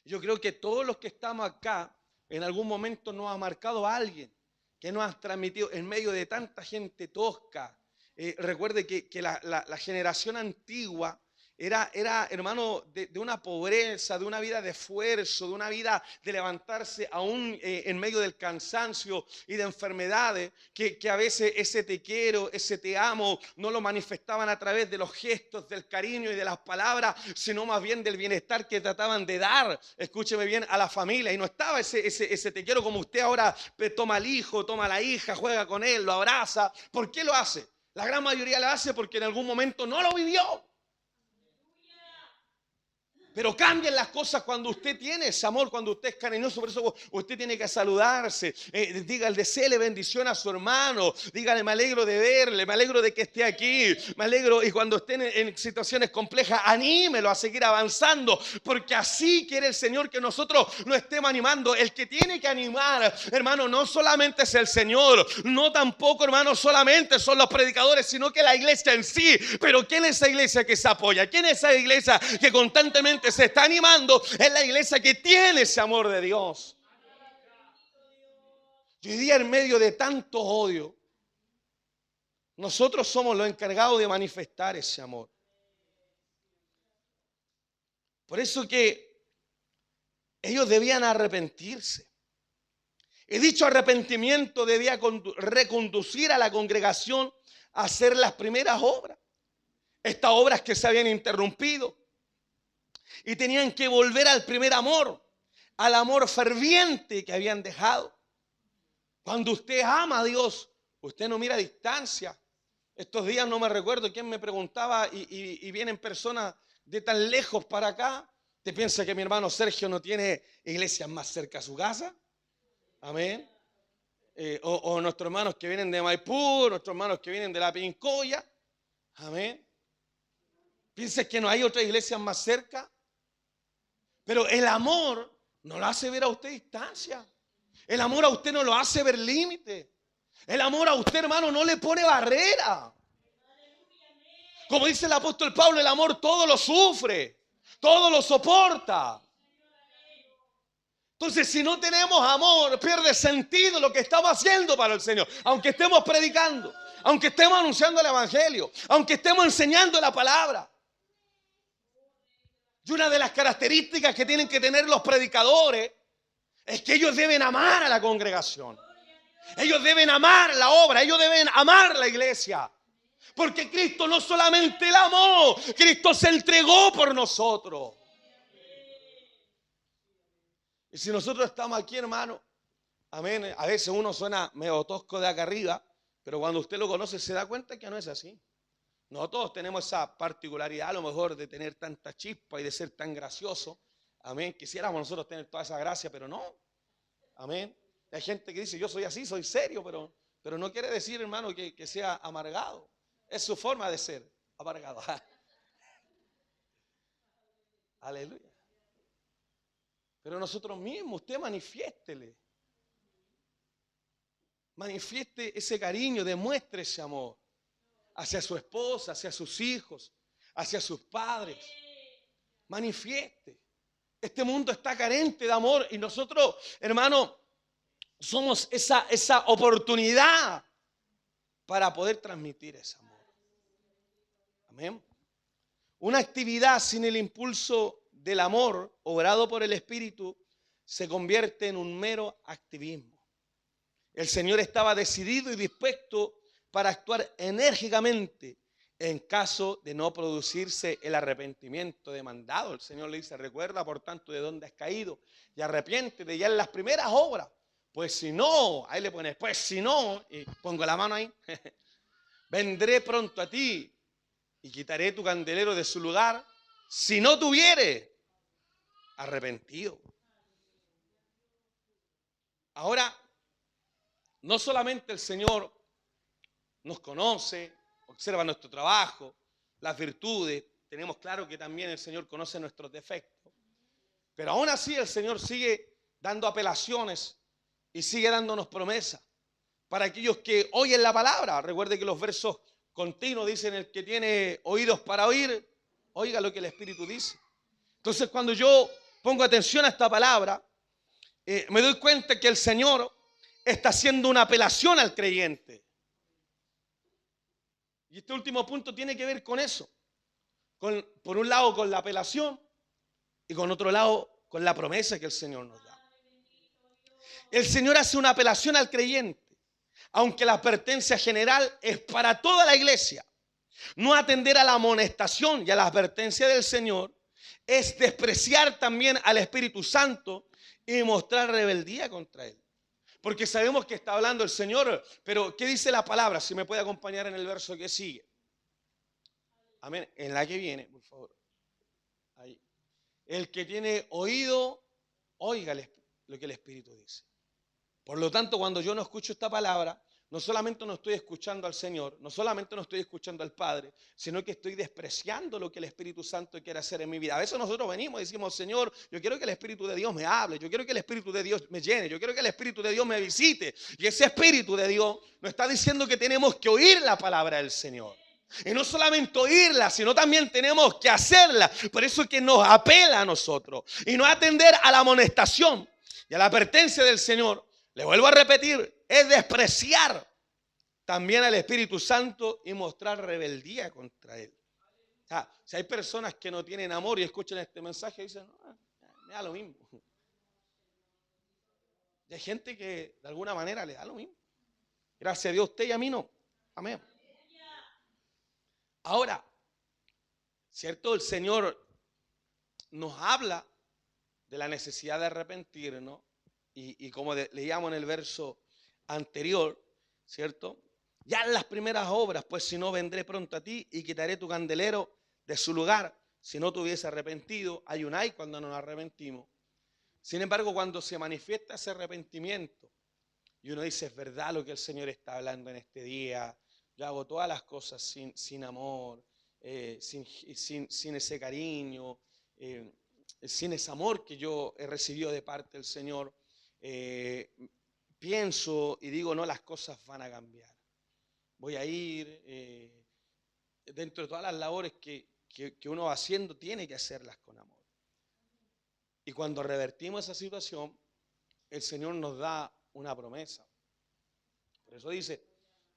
Yo creo que todos los que estamos acá, en algún momento nos ha marcado a alguien que nos ha transmitido en medio de tanta gente tosca. Recuerde que la generación antigua era hermano, de una pobreza, de una vida de esfuerzo, de una vida de levantarse aún en medio del cansancio y de enfermedades, que a veces ese te quiero, ese te amo, no lo manifestaban a través de los gestos, del cariño y de las palabras, sino más bien del bienestar que trataban de dar, escúcheme bien, a la familia. Y no estaba ese te quiero como usted ahora toma al hijo, toma a la hija, juega con él, lo abraza. ¿Por qué lo hace? La gran mayoría lo hace porque en algún momento no lo vivió. Pero cambian las cosas cuando usted tiene ese amor, cuando usted es cariñoso. Por eso usted tiene que saludarse. Dígale, deséele bendición a su hermano. Dígale, me alegro de verle, me alegro de que esté aquí. Me alegro. Y cuando estén en situaciones complejas, anímelo a seguir avanzando. Porque así quiere el Señor que nosotros lo estemos animando. El que tiene que animar, hermano, no solamente es el Señor. No tampoco, hermano, solamente son los predicadores, sino que la iglesia en sí. Pero ¿quién es esa iglesia que se apoya? ¿Quién es esa iglesia que constantemente se está animando? Es la iglesia que tiene ese amor de Dios. Y hoy día, en medio de tanto odio, nosotros somos los encargados de manifestar ese amor. Por eso que ellos debían arrepentirse. Y dicho arrepentimiento debía reconducir a la congregación a hacer las primeras obras. Estas obras que se habían interrumpido. Y tenían que volver al primer amor, al amor ferviente que habían dejado. Cuando usted ama a Dios, usted no mira a distancia. Estos días no me recuerdo quién me preguntaba y vienen personas de tan lejos para acá. ¿Te piensa que mi hermano Sergio no tiene iglesias más cerca a su casa? Amén. O nuestros hermanos que vienen de Maipú, nuestros hermanos que vienen de la Pincoya. Amén. ¿Piensa que no hay otra iglesia más cerca? Pero el amor no lo hace ver a usted distancia. El amor a usted no lo hace ver límite. El amor a usted, hermano, no le pone barrera. Como dice el apóstol Pablo, el amor todo lo sufre, todo lo soporta. Entonces, si no tenemos amor, pierde sentido lo que estamos haciendo para el Señor. Aunque estemos predicando, aunque estemos anunciando el evangelio, aunque estemos enseñando la palabra. Y una de las características que tienen que tener los predicadores es que ellos deben amar a la congregación. Ellos deben amar la obra, ellos deben amar la iglesia. Porque Cristo no solamente la amó, Cristo se entregó por nosotros. Y si nosotros estamos aquí, hermano, amén, a veces uno suena medio tosco de acá arriba, pero cuando usted lo conoce se da cuenta que no es así. No todos tenemos esa particularidad, a lo mejor, de tener tanta chispa y de ser tan gracioso. Amén. Quisiéramos nosotros tener toda esa gracia, pero no. Amén. Hay gente que dice, yo soy así, soy serio, pero no quiere decir, hermano, que sea amargado. Es su forma de ser, amargado. Aleluya. Pero nosotros mismos, usted manifiéstele. Manifieste ese cariño, demuestre ese amor. Hacia su esposa, hacia sus hijos, hacia sus padres. Manifieste. Este mundo está carente de amor y nosotros, hermano, somos esa oportunidad para poder transmitir ese amor. Amén. Una actividad sin el impulso del amor, obrado por el Espíritu, se convierte en un mero activismo. El Señor estaba decidido y dispuesto para actuar enérgicamente en caso de no producirse el arrepentimiento demandado. El Señor le dice, recuerda por tanto de dónde has caído y arrepiéntete ya en las primeras obras. Pues si no, ahí le pones, pues si no, y pongo la mano ahí, vendré pronto a ti y quitaré tu candelero de su lugar si no tuviere arrepentido. Ahora, no solamente el Señor nos conoce, observa nuestro trabajo, las virtudes, tenemos claro que también el Señor conoce nuestros defectos, pero aún así el Señor sigue dando apelaciones y sigue dándonos promesas para aquellos que oyen la palabra. Recuerde que los versos continuos dicen, el que tiene oídos para oír, oiga lo que el Espíritu dice. Entonces, cuando yo pongo atención a esta palabra, me doy cuenta que el Señor está haciendo una apelación al creyente. Y este último punto tiene que ver con eso. Por un lado con la apelación y con otro lado con la promesa que el Señor nos da. El Señor hace una apelación al creyente, aunque la advertencia general es para toda la iglesia. No atender a la amonestación y a la advertencia del Señor es despreciar también al Espíritu Santo y mostrar rebeldía contra Él. Porque sabemos que está hablando el Señor, pero ¿qué dice la palabra? Si me puede acompañar en el verso que sigue. Amén. En la que viene, por favor. Ahí. El que tiene oído, oiga lo que el Espíritu dice. Por lo tanto, cuando yo no escucho esta palabra, no solamente no estoy escuchando al Señor, no solamente no estoy escuchando al Padre, sino que estoy despreciando lo que el Espíritu Santo quiere hacer en mi vida. A veces nosotros venimos y decimos, Señor, yo quiero que el Espíritu de Dios me hable, yo quiero que el Espíritu de Dios me llene, yo quiero que el Espíritu de Dios me visite. Y ese Espíritu de Dios nos está diciendo que tenemos que oír la palabra del Señor. Y no solamente oírla, sino también tenemos que hacerla. Por eso es que nos apela a nosotros. Y no atender a la amonestación y a la advertencia del Señor. Le vuelvo a repetir, es despreciar también al Espíritu Santo y mostrar rebeldía contra Él. O sea, si hay personas que no tienen amor y escuchan este mensaje y dicen, no, me da lo mismo. Y hay gente que de alguna manera le da lo mismo. Gracias a Dios, usted y a mí no. Amén. Ahora, ¿cierto? El Señor nos habla de la necesidad de arrepentirnos y como leíamos en el verso anterior, ¿cierto? Ya en las primeras obras, pues si no vendré pronto a ti y quitaré tu candelero de su lugar, si no te hubiese arrepentido. Hay un ay cuando nos arrepentimos. Sin embargo, cuando se manifiesta ese arrepentimiento y uno dice, es verdad lo que el Señor está hablando en este día, yo hago todas las cosas sin amor, sin ese cariño, sin ese amor que yo he recibido de parte del Señor, pienso y digo, no, las cosas van a cambiar. Voy a ir, dentro de todas las labores que uno va haciendo, tiene que hacerlas con amor. Y cuando revertimos esa situación, el Señor nos da una promesa. Por eso dice,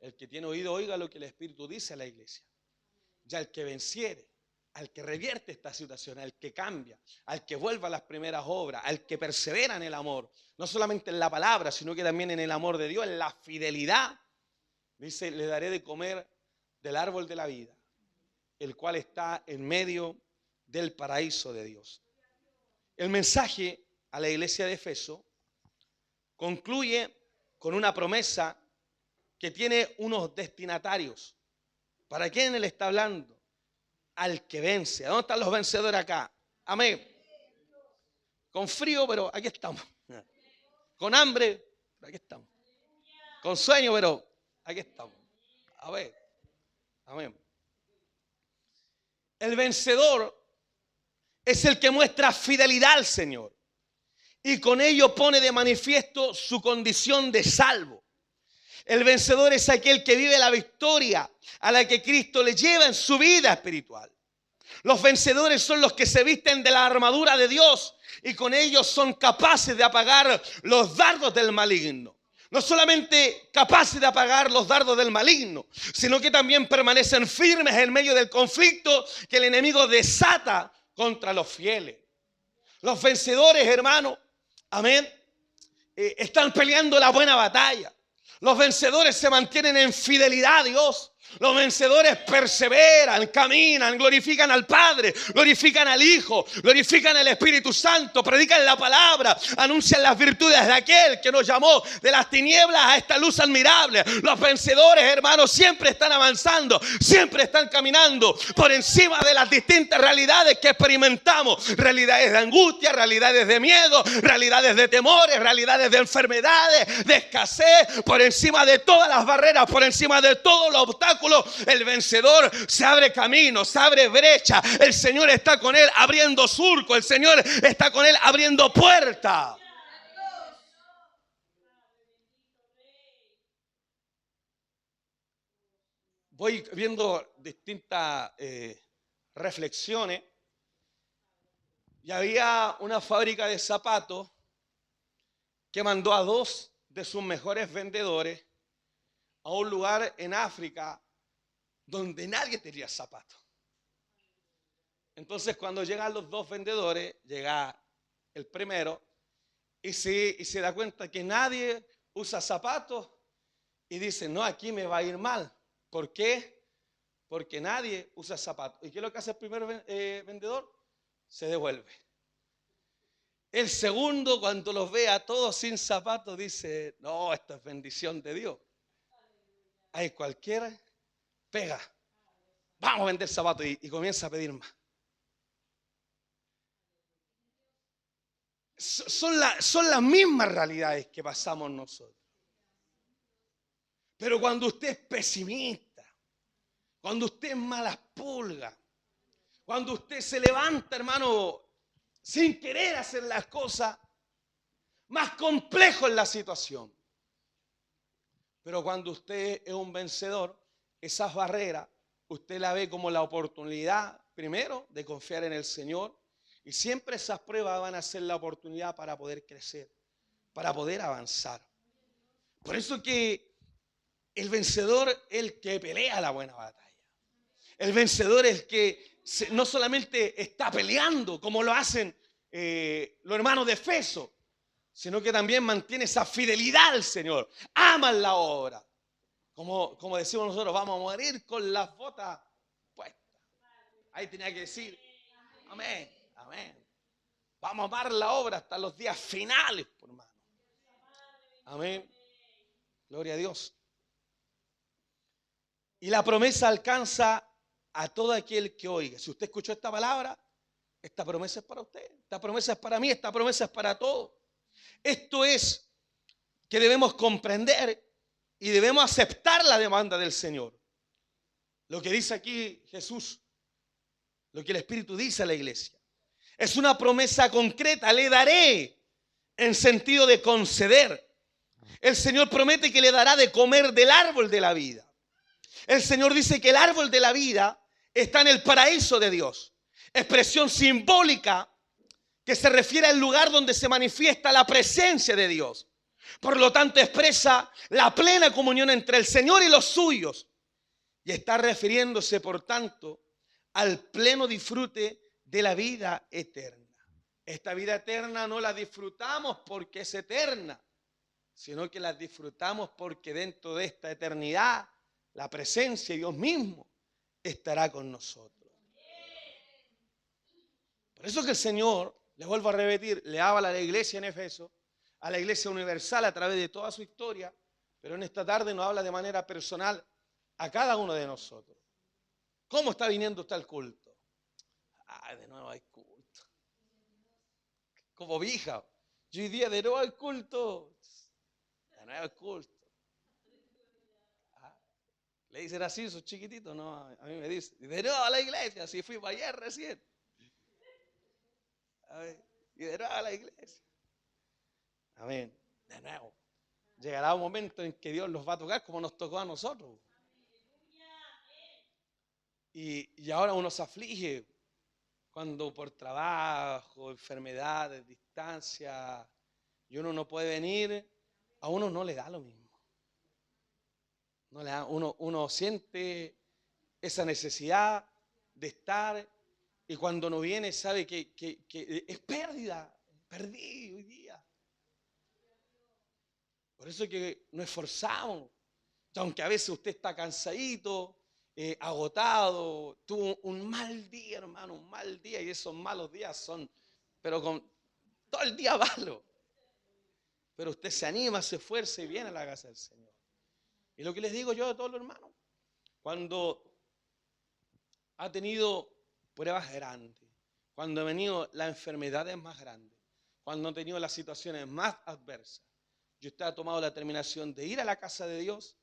el que tiene oído, oiga lo que el Espíritu dice a la iglesia. Ya el que venciere, al que revierte esta situación, al que cambia, al que vuelva a las primeras obras, al que persevera en el amor, no solamente en la palabra, sino que también en el amor de Dios, en la fidelidad, dice, le daré de comer del árbol de la vida, el cual está en medio del paraíso de Dios. El mensaje a la iglesia de Efeso concluye con una promesa que tiene unos destinatarios. ¿Para quién él está hablando? Al que vence. ¿Dónde están los vencedores acá? Amén. Con frío, pero aquí estamos. Con hambre, pero aquí estamos. Con sueño, pero aquí estamos. A ver. Amén. El vencedor es el que muestra fidelidad al Señor y con ello pone de manifiesto su condición de salvo. El vencedor es aquel que vive la victoria a la que Cristo le lleva en su vida espiritual. Los vencedores son los que se visten de la armadura de Dios y con ellos son capaces de apagar los dardos del maligno. No solamente capaces de apagar los dardos del maligno, sino que también permanecen firmes en medio del conflicto que el enemigo desata contra los fieles. Los vencedores, hermano, amén, están peleando la buena batalla. Los vencedores se mantienen en fidelidad a Dios. Los vencedores perseveran, caminan, glorifican al Padre, glorifican al Hijo, glorifican al Espíritu Santo, predican la palabra, anuncian las virtudes de aquel que nos llamó de las tinieblas a esta luz admirable. Los vencedores, hermanos, siempre están avanzando, siempre están caminando por encima de las distintas realidades que experimentamos. Realidades de angustia, realidades de miedo, realidades de temores, realidades de enfermedades, de escasez, por encima de todas las barreras, por encima de todos los obstáculos. El vencedor se abre camino, se abre brecha. El Señor está con él abriendo surco. El Señor está con él abriendo puerta. Voy viendo distintas reflexiones y había una fábrica de zapatos que mandó a 2 de sus mejores vendedores a un lugar en África donde nadie tenía zapatos. Entonces cuando llegan los 2 vendedores, llega el primero y se da cuenta que nadie usa zapatos y dice, no, aquí me va a ir mal. ¿Por qué? Porque nadie usa zapatos. ¿Y qué es lo que hace el primer vendedor? Se devuelve. El segundo, cuando los ve a todos sin zapatos, dice, no, esto es bendición de Dios. Hay cualquiera pega. Vamos a vender zapatos y comienza a pedir más. son las mismas realidades que pasamos nosotros. Pero cuando usted es pesimista, cuando usted es malas pulgas, cuando usted se levanta, hermano, sin querer hacer las cosas, más complejo es la situación. Pero cuando usted es un vencedor, esas barreras, usted la ve como la oportunidad, primero, de confiar en el Señor. Y siempre esas pruebas van a ser la oportunidad para poder crecer, para poder avanzar. Por eso que el vencedor es el que pelea la buena batalla. El vencedor es el que no solamente está peleando como lo hacen los hermanos de Efeso, sino que también mantiene esa fidelidad al Señor. Aman la obra. Como decimos nosotros, vamos a morir con las botas puestas. Ahí tenía que decir, amén, amén. Vamos a amar la obra hasta los días finales, por hermano. Amén. Gloria a Dios. Y la promesa alcanza a todo aquel que oiga. Si usted escuchó esta palabra, esta promesa es para usted. Esta promesa es para mí, esta promesa es para todos. Esto es que debemos comprender y debemos aceptar la demanda del Señor. Lo que dice aquí Jesús, lo que el Espíritu dice a la iglesia. Es una promesa concreta, le daré en sentido de conceder. El Señor promete que le dará de comer del árbol de la vida. El Señor dice que el árbol de la vida está en el paraíso de Dios. Expresión simbólica que se refiere al lugar donde se manifiesta la presencia de Dios. Por lo tanto, expresa la plena comunión entre el Señor y los suyos. Y está refiriéndose, por tanto, al pleno disfrute de la vida eterna. Esta vida eterna no la disfrutamos porque es eterna, sino que la disfrutamos porque dentro de esta eternidad la presencia de Dios mismo estará con nosotros. Por eso que el Señor, les vuelvo a repetir, le habla a la iglesia en Efeso, a la iglesia universal a través de toda su historia, pero en esta tarde nos habla de manera personal a cada uno de nosotros. ¿Cómo está viniendo usted al culto? De nuevo hay culto. Como vieja. Yo hoy día de nuevo al culto. De nuevo al culto. ¿Le dicen así esos chiquititos? No, a mí me dicen, de nuevo a la iglesia, si fui para ayer recién. A ver, y de nuevo a la iglesia. Amén. De nuevo. Llegará un momento en que Dios los va a tocar como nos tocó a nosotros. Y ahora uno se aflige cuando por trabajo, enfermedades, distancia, y uno no puede venir, a uno no le da lo mismo. No le da, uno siente esa necesidad de estar, y cuando no viene sabe que es pérdida, perdí hoy día. Por eso es que nos esforzamos, aunque a veces usted está cansadito, agotado, tuvo un mal día, hermano, un mal día, y esos malos días son, pero con todo el día malo. Pero usted se anima, se esfuerza y viene a la casa del Señor. Y lo que les digo yo a todos los hermanos, cuando ha tenido pruebas grandes, cuando ha venido las enfermedades más grandes, cuando ha tenido las situaciones más adversas, y usted ha tomado la determinación de ir a la casa de Dios,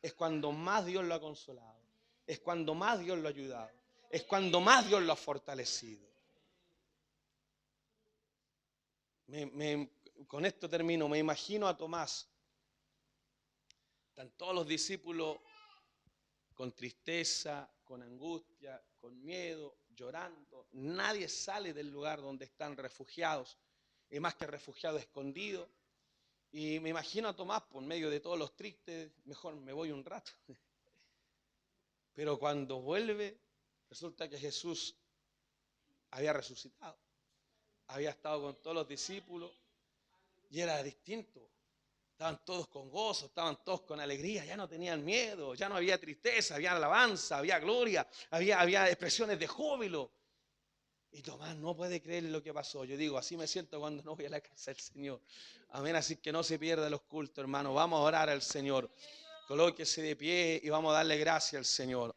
es cuando más Dios lo ha consolado, es cuando más Dios lo ha ayudado, es cuando más Dios lo ha fortalecido. Con esto termino. Me imagino a Tomás. Están todos los discípulos con tristeza, con angustia, con miedo, llorando. Nadie sale del lugar donde están refugiados, y más que refugiados, escondidos. Y me imagino a Tomás por medio de todos los tristes, mejor me voy un rato. Pero cuando vuelve, resulta que Jesús había resucitado. Había estado con todos los discípulos y era distinto. Estaban todos con gozo, estaban todos con alegría, ya no tenían miedo, ya no había tristeza, había alabanza, había gloria, había expresiones de júbilo. Y Tomás no puede creer lo que pasó. Yo digo, así me siento cuando no voy a la casa del Señor. Amén, así que no se pierda los cultos, hermano. Vamos a orar al Señor. Colóquese de pie y vamos a darle gracias al Señor.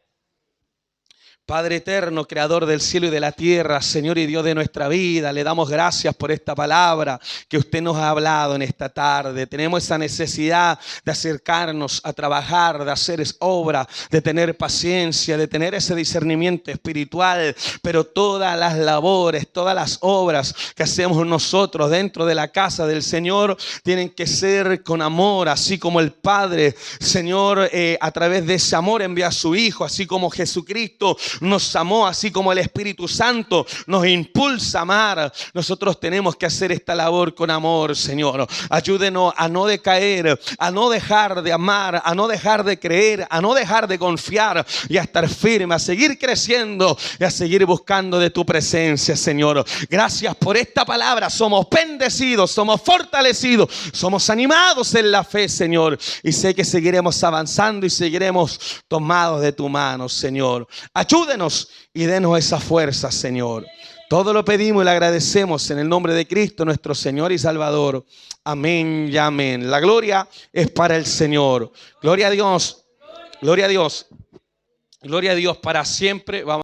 Padre eterno, creador del cielo y de la tierra, Señor y Dios de nuestra vida, le damos gracias por esta palabra que usted nos ha hablado en esta tarde. Tenemos esa necesidad de acercarnos a trabajar, de hacer obra, de tener paciencia, de tener ese discernimiento espiritual, pero todas las labores, todas las obras que hacemos nosotros dentro de la casa del Señor tienen que ser con amor, así como el Padre, Señor, a través de ese amor envía a su Hijo, así como Jesucristo nos amó, así como el Espíritu Santo nos impulsa a amar. Nosotros tenemos que hacer esta labor con amor, Señor. Ayúdenos a no decaer, a no dejar de amar, a no dejar de creer, a no dejar de confiar y a estar firme, a seguir creciendo y a seguir buscando de tu presencia, Señor. Gracias por esta palabra. Somos bendecidos, somos fortalecidos, somos animados en la fe, Señor. Y sé que seguiremos avanzando y seguiremos tomados de tu mano, Señor. Ayúdenos y denos esa fuerza, Señor. Todo lo pedimos y le agradecemos en el nombre de Cristo, nuestro Señor y Salvador. Amén y amén. La gloria es para el Señor. Gloria a Dios. Gloria a Dios. Gloria a Dios para siempre. Vamos.